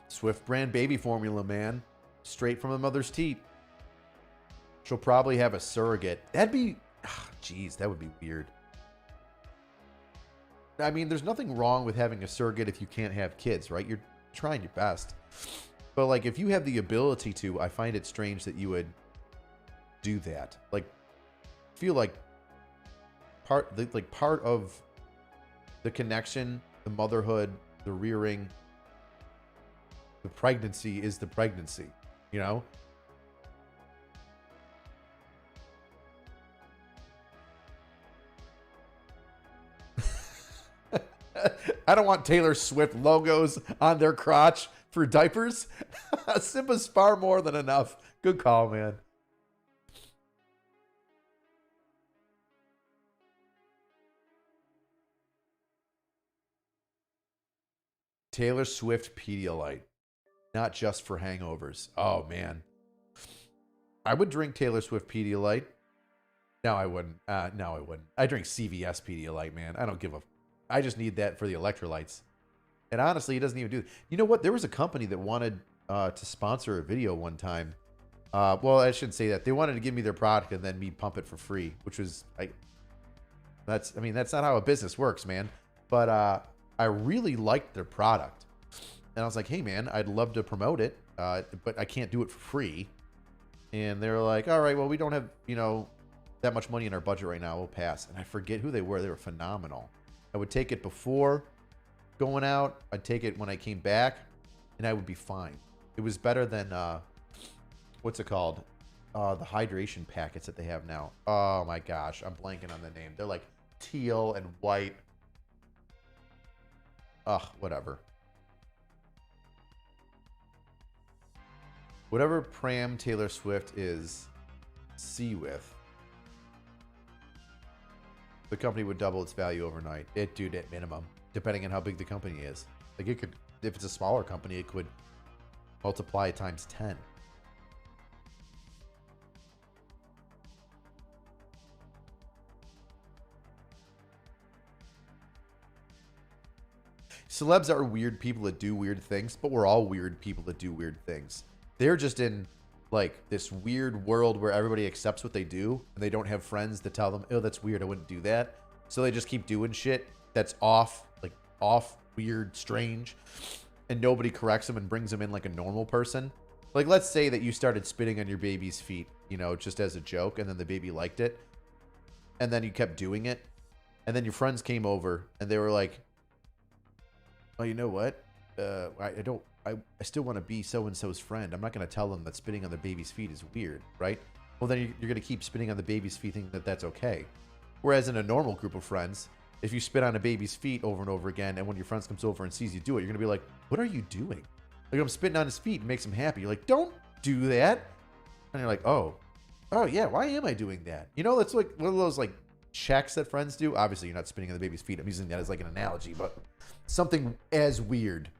Swift brand baby formula, man. Straight from the mother's teat. She'll probably have a surrogate. That'd be... Jeez, that would be weird. I mean, there's nothing wrong with having a surrogate if you can't have kids, right? You're trying your best. But, like, if you have the ability to, I find it strange that you would do that. Like, I feel like part of the connection, the motherhood, the rearing, the pregnancy is the pregnancy, you know? I don't want Taylor Swift logos on their crotch for diapers. Simba's far more than enough. Good call, man. Taylor Swift Pedialyte. Not just for hangovers. Oh, man. I would drink Taylor Swift Pedialyte. No, I wouldn't. No, I wouldn't. I drink CVS Pedialyte, man. I don't give a... I just need that for the electrolytes. And honestly, it doesn't even do... You know what? There was a company that wanted to sponsor a video one time. Well, I shouldn't say that. They wanted to give me their product and then me pump it for free, which was... that's not how a business works, man. But I really liked their product. And I was like, hey, man, I'd love to promote it, but I can't do it for free. And they were like, all right, well, we don't have, that much money in our budget right now. We'll pass. And I forget who they were. They were phenomenal. I would take it before going out. I'd take it when I came back, and I would be fine. It was better than, what's it called? The hydration packets that they have now. Oh, my gosh. I'm blanking on the name. They're like teal and white. Ugh, whatever. Whatever pram Taylor Swift is with, the company would double its value overnight. Dude, at minimum, depending on how big the company is. Like, it could, if it's a smaller company, it could multiply times 10. Celebs are weird people that do weird things, but we're all weird people that do weird things. They're just in, like, this weird world where everybody accepts what they do, and they don't have friends to tell them, oh, that's weird, I wouldn't do that. So they just keep doing shit that's off, weird, strange, and nobody corrects them and brings them in like a normal person. Like, let's say that you started spitting on your baby's feet, just as a joke, and then the baby liked it, and then you kept doing it, and then your friends came over, and they were like, oh, you know what? I still want to be so-and-so's friend. I'm not going to tell them that spitting on the baby's feet is weird, right? Well, then you're going to keep spitting on the baby's feet thinking that that's okay. Whereas in a normal group of friends, if you spit on a baby's feet over and over again, and when your friends comes over and sees you do it, you're going to be like, what are you doing? Like, I'm spitting on his feet. It makes him happy. You're like, don't do that. And you're like, oh yeah, why am I doing that? It's like one of those, like, checks that friends do. Obviously, you're not spitting on the baby's feet. I'm using that as, like, an analogy, but something as weird.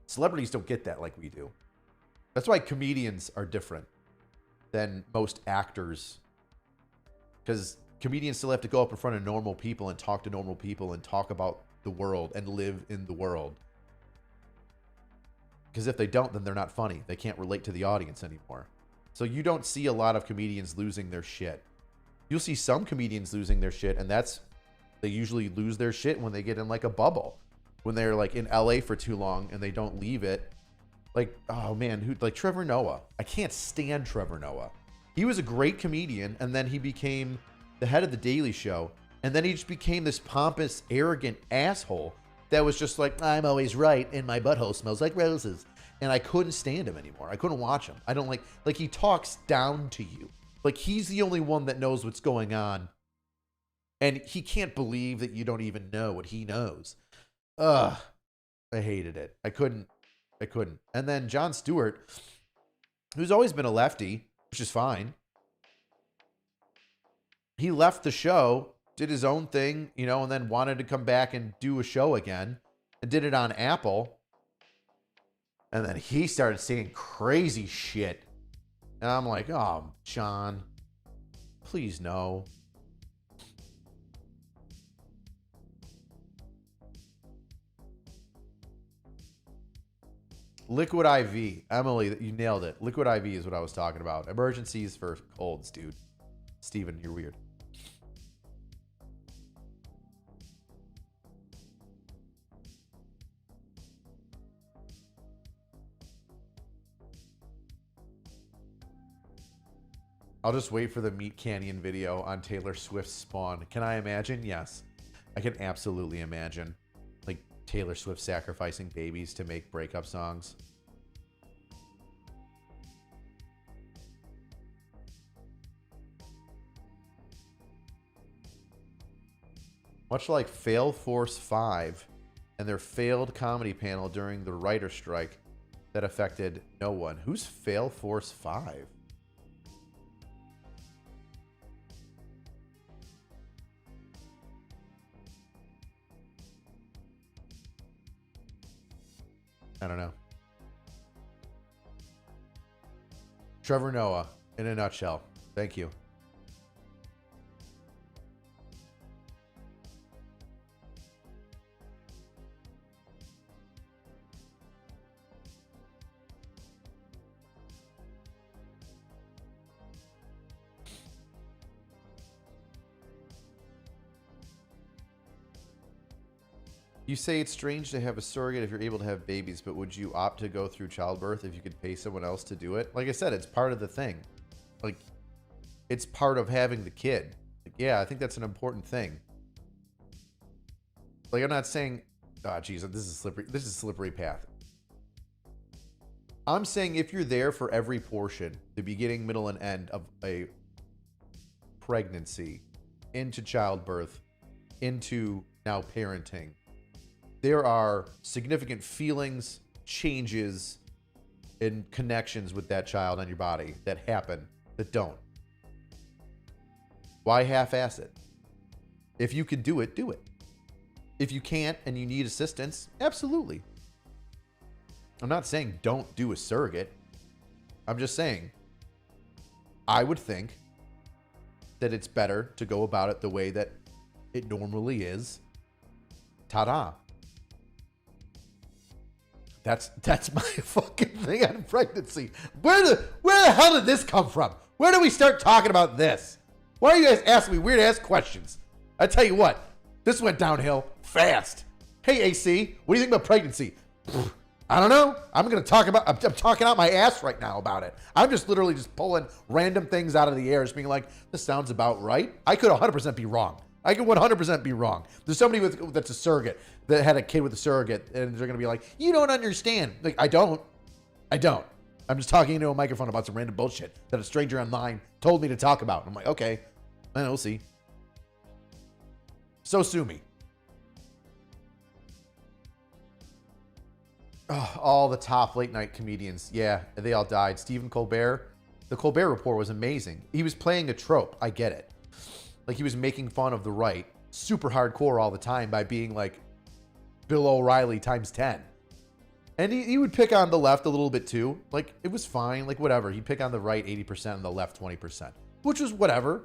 Celebrities don't get that like we do. That's why comedians are different than most actors. Because comedians still have to go up in front of normal people and talk to normal people and talk about the world and live in the world. Because if they don't, then they're not funny. They can't relate to the audience anymore. So you don't see a lot of comedians losing their shit. You'll see some comedians losing their shit, and they usually lose their shit when they get in like a bubble. when they're like in LA for too long and they don't leave it. Like, oh man, who, like Trevor Noah. I can't stand Trevor Noah. He was a great comedian, and then he became the head of the Daily Show, and then he just became this pompous, arrogant asshole that was just like, I'm always right, and my butthole smells like roses. And I couldn't stand him anymore. I couldn't watch him. I don't like he talks down to you. Like he's the only one that knows what's going on. And he can't believe that you don't even know what he knows. Ugh. I hated it. I couldn't. And then Jon Stewart, who's always been a lefty, which is fine. He left the show, did his own thing, you know, and then wanted to come back and do a show again and did it on Apple. And then he started saying crazy shit. And I'm like, oh, John, please no. Liquid IV. Emily, you nailed it. Liquid IV is what I was talking about. Emergencies for colds, dude. Steven, you're weird. I'll just wait for the Meat Canyon video on Taylor Swift's Spawn. Can I imagine? Yes. I can absolutely imagine. Like Taylor Swift sacrificing babies to make breakup songs. Much like Fail Force 5 and their failed comedy panel during the writer strike that affected no one. Who's Fail Force 5? I don't know. Trevor Noah, in a nutshell. Thank you. You say it's strange to have a surrogate if you're able to have babies, but would you opt to go through childbirth if you could pay someone else to do it? Like I said, it's part of the thing. Like, it's part of having the kid. Like, yeah, I think that's an important thing. Like, I'm not saying, oh, geez, this is a slippery path. I'm saying if you're there for every portion, the beginning, middle, and end of a pregnancy, into childbirth, into now parenting, there are significant feelings, changes, and connections with that child on your body that happen, that don't. Why half-ass it? If you can do it, do it. If you can't and you need assistance, absolutely. I'm not saying don't do a surrogate. I'm just saying I would think that it's better to go about it the way that it normally is. Ta-da. That's my fucking thing on pregnancy. Where the hell did this come from? Where do we start talking about this? Why are you guys asking me weird ass questions? I tell you what, this went downhill fast. Hey AC, what do you think about pregnancy? I don't know. I'm talking out my ass right now about it. I'm just literally just pulling random things out of the air, just being like, this sounds about right. I could 100% be wrong. I could 100% be wrong. There's somebody that's a surrogate that had a kid with a surrogate, and they're going to be like, you don't understand. Like, I don't. I'm just talking into a microphone about some random bullshit that a stranger online told me to talk about. I'm like, okay, I know, we'll see. So sue me. Oh, all the top late night comedians. Yeah, they all died. Stephen Colbert. The Colbert Report was amazing. He was playing a trope. I get it. Like, he was making fun of the right super hardcore all the time by being like Bill O'Reilly times 10. And he would pick on the left a little bit too. Like, it was fine. Like, whatever. He'd pick on the right 80% and the left 20%, which was whatever.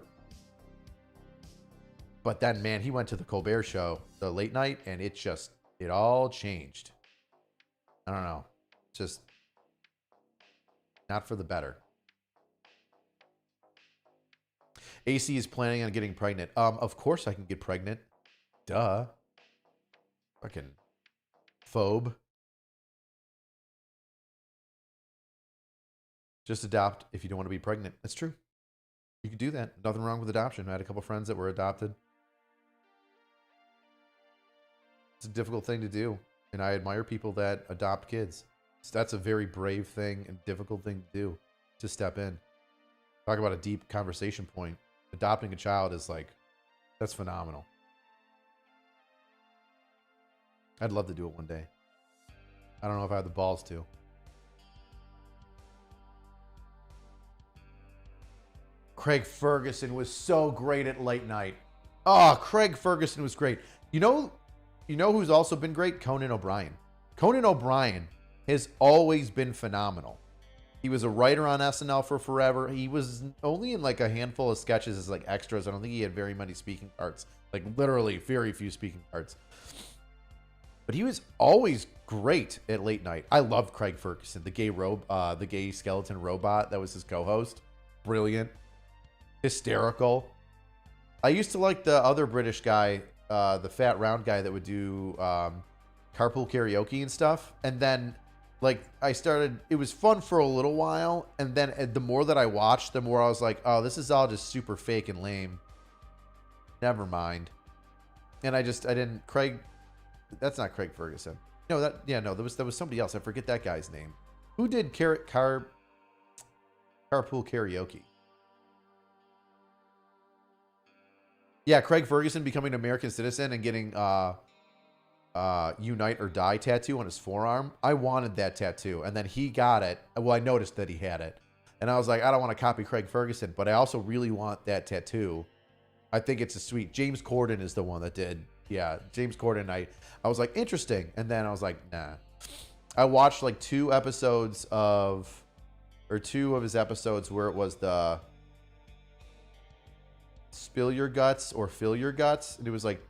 But then, man, he went to the Colbert Show, the late night, and it all changed. I don't know. Just not for the better. AC is planning on getting pregnant. Of course I can get pregnant. Duh. Fucking phobe. Just adopt if you don't want to be pregnant. That's true. You could do that. Nothing wrong with adoption. I had a couple friends that were adopted. It's a difficult thing to do, and I admire people that adopt kids. So that's a very brave thing and difficult thing to do, to step in. Talk about a deep conversation point. Adopting a child is like, that's phenomenal. I'd love to do it one day. I don't know if I have the balls to. Craig Ferguson was so great at late night. Oh, Craig Ferguson was great. You know who's also been great? Conan O'Brien. Conan O'Brien has always been phenomenal. He was a writer on SNL for forever. He was only in like a handful of sketches as like extras. I don't think he had very many speaking parts. Like literally very few speaking parts. But he was always great at late night. I loved Craig Ferguson, the gay skeleton robot that was his co-host. Brilliant. Hysterical. I used to like the other British guy, the fat round guy that would do carpool karaoke and stuff. And then like it was fun for a little while. And then the more that I watched, the more I was like, oh, this is all just super fake and lame. Never mind. And Craig, that's not Craig Ferguson. No, there was somebody else. I forget that guy's name. Who did carpool karaoke? Yeah, Craig Ferguson becoming an American citizen and getting Unite or Die tattoo on his forearm. I wanted that tattoo, and then he got it. Well, I noticed that he had it, and I was like, I don't want to copy Craig Ferguson, but I also really want that tattoo. I think it's a sweet. James Corden is the one that did. Yeah, James Corden. I was like, interesting, and then I was like, nah. I watched like two of his episodes where it was the spill your guts or fill your guts, and it was like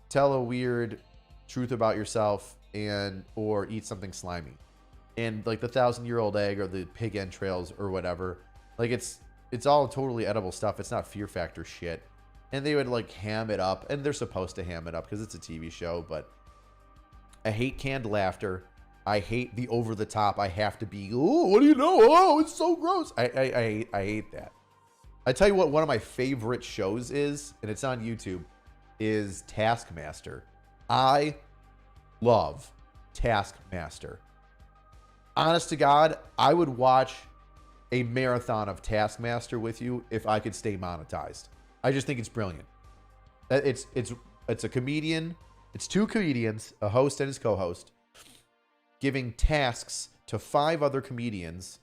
tell a weird truth about yourself or eat something slimy, and like the 1,000-year-old egg or the pig entrails or whatever. Like it's all totally edible stuff. It's not Fear Factor shit. And they would like ham it up, and they're supposed to ham it up because it's a TV show. But I hate canned laughter. I hate the over the top. I have to be, oh, what do you know? Oh, it's so gross. I hate that. I tell you what, one of my favorite shows is, and it's on YouTube, is Taskmaster. I love Taskmaster. Honest to God, I would watch a marathon of Taskmaster with you if I could stay monetized. I just think it's brilliant. It's a comedian. It's two comedians, a host and his co-host, giving tasks to 5 other comedians,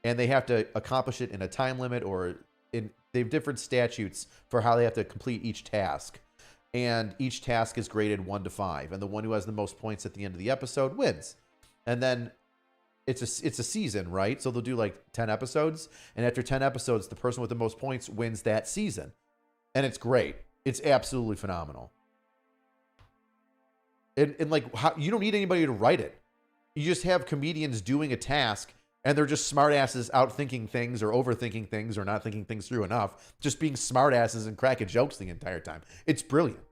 and they have to accomplish it in a time limit they have different statutes for how they have to complete each task. And each task is graded 1 to 5, and the one who has the most points at the end of the episode wins. And then it's a season, right? So they'll do like 10 episodes, and after 10 episodes, the person with the most points wins that season. And it's great. It's absolutely phenomenal. And like, you don't need anybody to write it. You just have comedians doing a task, and they're just smartasses out thinking things or overthinking things or not thinking things through enough. Just being smartasses and cracking jokes the entire time. It's brilliant.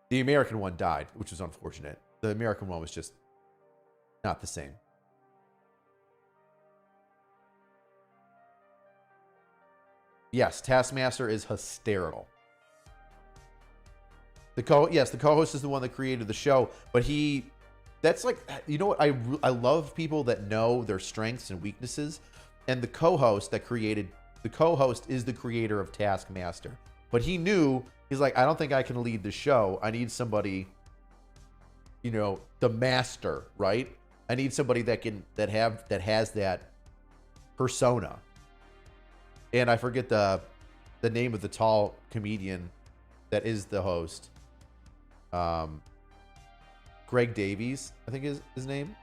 The American one died, which was unfortunate. The American one was just not the same. Yes, Taskmaster is hysterical. The co-host is the one that created the show, but that's like, you know what, I love people that know their strengths and weaknesses, and the co-host is the creator of Taskmaster. But he's like, I don't think I can lead the show. I need somebody, the master, right? I need somebody that has that persona. And I forget the name of the tall comedian that is the host. Greg Davies, I think is his name.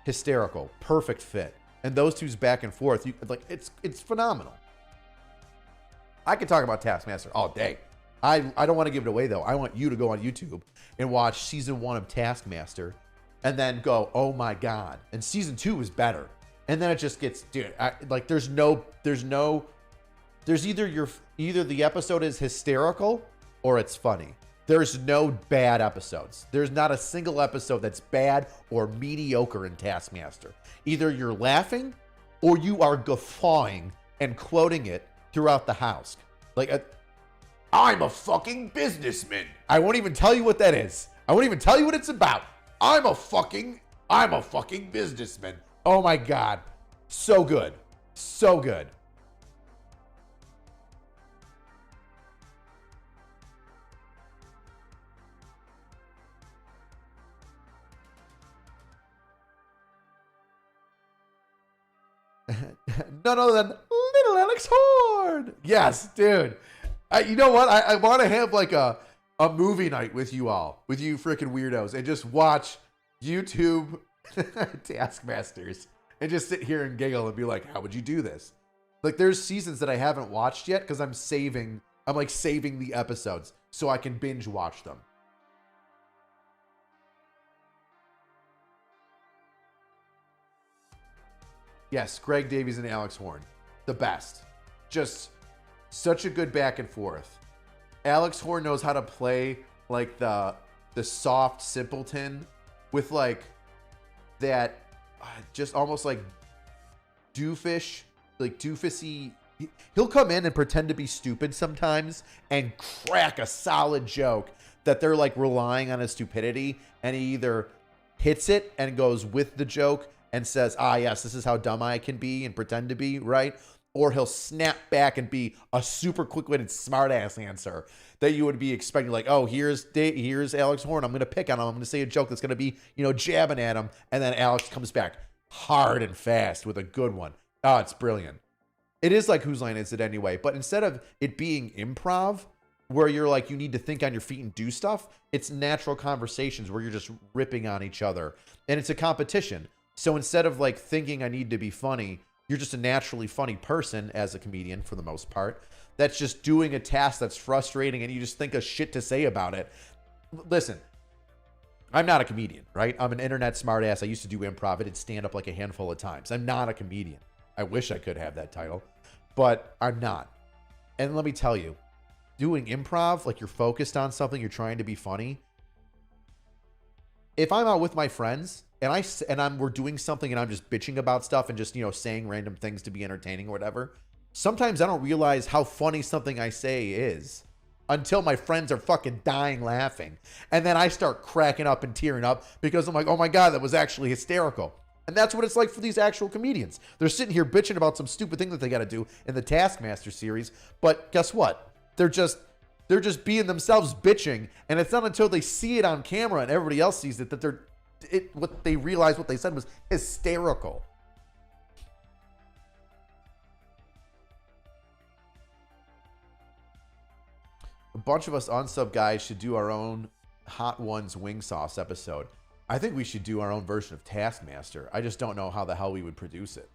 Hysterical, perfect fit. And those two's back and forth. It's phenomenal. I could talk about Taskmaster all day. I don't want to give it away though. I want you to go on YouTube and watch season 1 of Taskmaster, and then go, oh my god. And season 2 is better. And then it just gets, dude. There's either the episode is hysterical or it's funny. There's no bad episodes. There's not a single episode that's bad or mediocre in Taskmaster. Either you're laughing or you are guffawing and quoting it throughout the house. Like, I'm a fucking businessman. I won't even tell you what that is. I won't even tell you what it's about. I'm a fucking businessman. Oh my God. So good. So good. None other than little Alex Horn. Yes, dude. You know what? I want to have like a movie night with you all, with you freaking weirdos, and just watch YouTube Taskmasters and just sit here and giggle and be like, how would you do this? Like, there's seasons that I haven't watched yet because I'm saving the episodes so I can binge watch them. Yes, Greg Davies and Alex Horn. The best. Just such a good back and forth. Alex Horn knows how to play like the soft simpleton with like that just almost like doofusy. He'll come in and pretend to be stupid sometimes and crack a solid joke that they're like relying on his stupidity, and he either hits it and goes with the joke and says, yes, this is how dumb I can be and pretend to be, right? Or he'll snap back and be a super quick-witted smartass answer that you would be expecting. Like, oh, here's Alex Horn. I'm going to pick on him. I'm going to say a joke that's going to be, jabbing at him. And then Alex comes back hard and fast with a good one. Oh, it's brilliant. It is like Whose Line Is It Anyway? But instead of it being improv, where you're like, you need to think on your feet and do stuff, it's natural conversations where you're just ripping on each other. And it's a competition. So instead of like thinking I need to be funny, you're just a naturally funny person as a comedian for the most part. That's just doing a task that's frustrating and you just think of shit to say about it. Listen, I'm not a comedian, right? I'm an internet smartass. I used to do improv. I did stand up like a handful of times. I'm not a comedian. I wish I could have that title, but I'm not. And let me tell you, doing improv, like you're focused on something, you're trying to be funny. If I'm out with my friends and we're doing something and I'm just bitching about stuff and just, saying random things to be entertaining or whatever, sometimes I don't realize how funny something I say is until my friends are fucking dying laughing. And then I start cracking up and tearing up because I'm like, oh my God, that was actually hysterical. And that's what it's like for these actual comedians. They're sitting here bitching about some stupid thing that they got to do in the Taskmaster series. But guess what? They're just being themselves bitching. And it's not until they see it on camera and everybody else sees it that what they realize what they said was hysterical. A bunch of us unsub guys should do our own Hot Ones wing sauce episode. I think we should do our own version of Taskmaster. I just don't know how the hell we would produce it.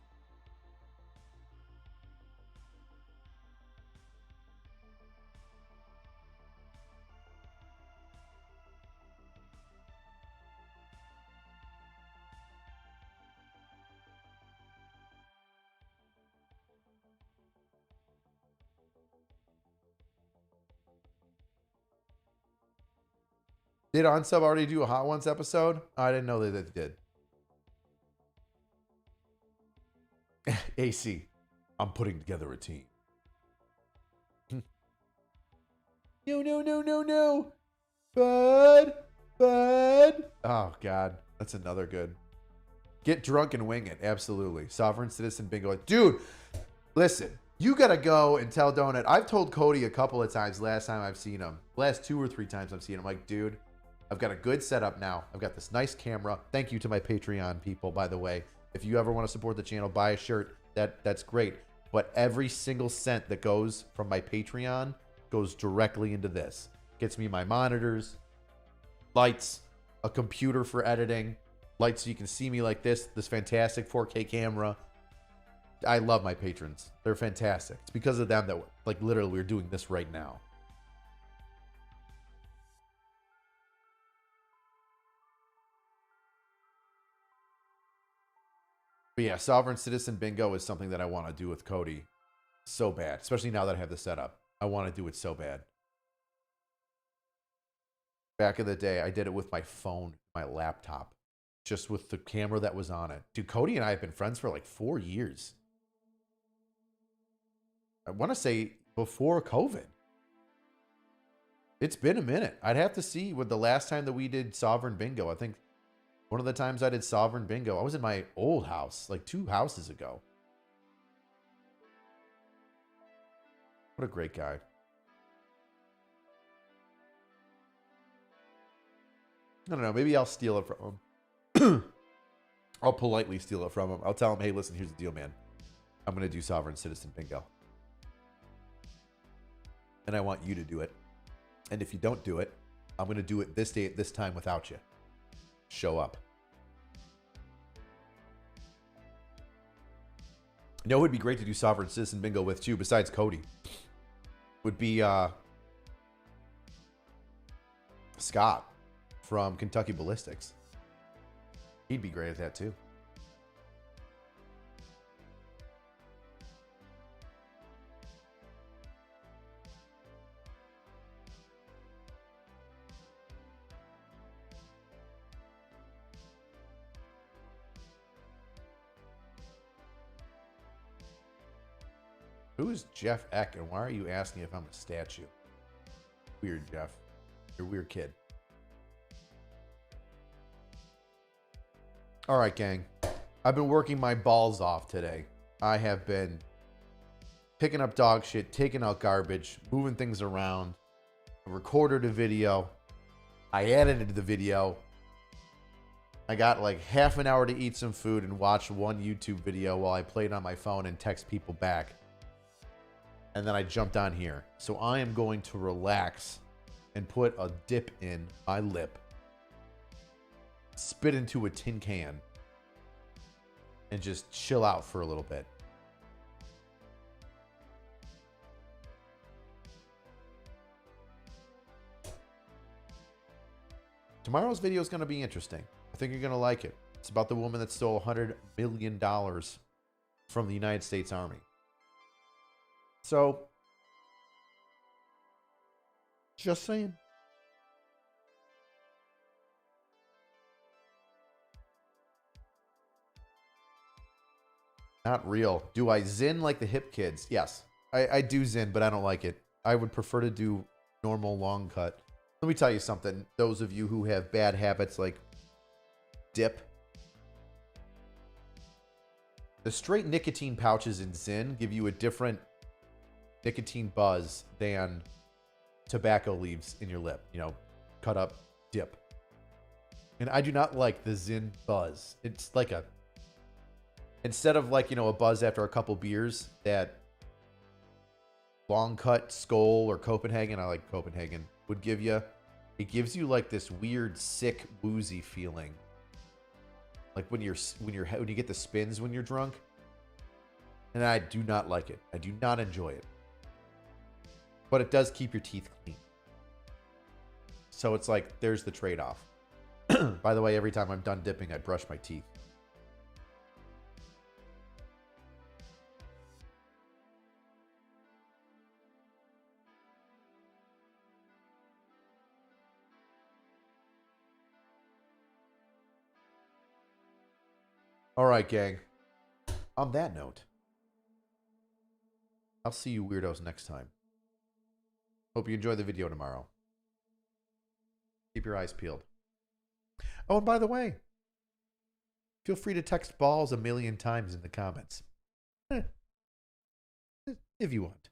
Did Unsub already do a Hot Ones episode? I didn't know that they did. AC, I'm putting together a team. No. Bud. Oh, God. That's another good. Get drunk and wing it. Absolutely. Sovereign Citizen Bingo. Dude, listen. You got to go and tell Donut. I've told Cody a couple of times last time I've seen him. Last 2 or 3 times I've seen him. Like, dude, I've got a good setup now. I've got this nice camera. Thank you to my Patreon people, by the way. If you ever want to support the channel, buy a shirt. That's great. But every single cent that goes from my Patreon goes directly into this. Gets me my monitors, lights, a computer for editing, lights so you can see me like this fantastic 4K camera. I love my patrons. They're fantastic. It's because of them that, like, literally we're doing this right now. But yeah, Sovereign Citizen Bingo is something that I want to do with Cody so bad, especially now that I have the setup. I want to do it so bad. Back in the day, I did it with my phone, my laptop, just with the camera that was on it. Dude, Cody and I have been friends for like 4 years. I want to say before COVID. It's been a minute. I'd have to see what the last time that we did Sovereign Bingo. I think one of the times I did Sovereign Bingo, I was in my old house, like 2 houses ago. What a great guy. I don't know. Maybe I'll steal it from him. I'll politely steal it from him. I'll tell him, hey, listen, here's the deal, man. I'm going to do Sovereign Citizen Bingo. And I want you to do it. And if you don't do it, I'm going to do it this day at this time without you. Show up. You know, it would be great to do Sovereign Citizen Bingo with too, besides Cody. Would be Scott from Kentucky Ballistics. He'd be great at that too. Who is Jeff Eck, and why are you asking if I'm a statue? Weird, Jeff. You're a weird kid. All right, gang. I've been working my balls off today. I have been picking up dog shit, taking out garbage, moving things around. I recorded a video. I edited the video. I got like half an hour to eat some food and watch one YouTube video while I played on my phone and text people back. And then I jumped on here. So I am going to relax and put a dip in my lip, spit into a tin can, and just chill out for a little bit. Tomorrow's video is going to be interesting. I think you're going to like it. It's about the woman that stole $100 million from the United States Army. So, just saying. Not real. Do I zin like the hip kids? Yes. I do zin, but I don't like it. I would prefer to do normal long cut. Let me tell you something. Those of you who have bad habits like dip. The straight nicotine pouches in Zyn give you a different nicotine buzz than tobacco leaves in your lip. You know, cut up, dip. And I do not like the Zyn buzz. It's like a... Instead of like, you know, a buzz after a couple beers, that long cut Skoal or Copenhagen, I like Copenhagen, would give you, it gives you like this weird, sick, woozy feeling. Like when you get the spins when you're drunk. And I do not like it. I do not enjoy it. But it does keep your teeth clean. So it's like, there's the trade-off. By the way, every time I'm done dipping, I brush my teeth. All right, gang. On that note, I'll see you weirdos next time. Hope you enjoy the video tomorrow. Keep your eyes peeled. Oh, and by the way, feel free to text balls 1,000,000 times in the comments. If you want.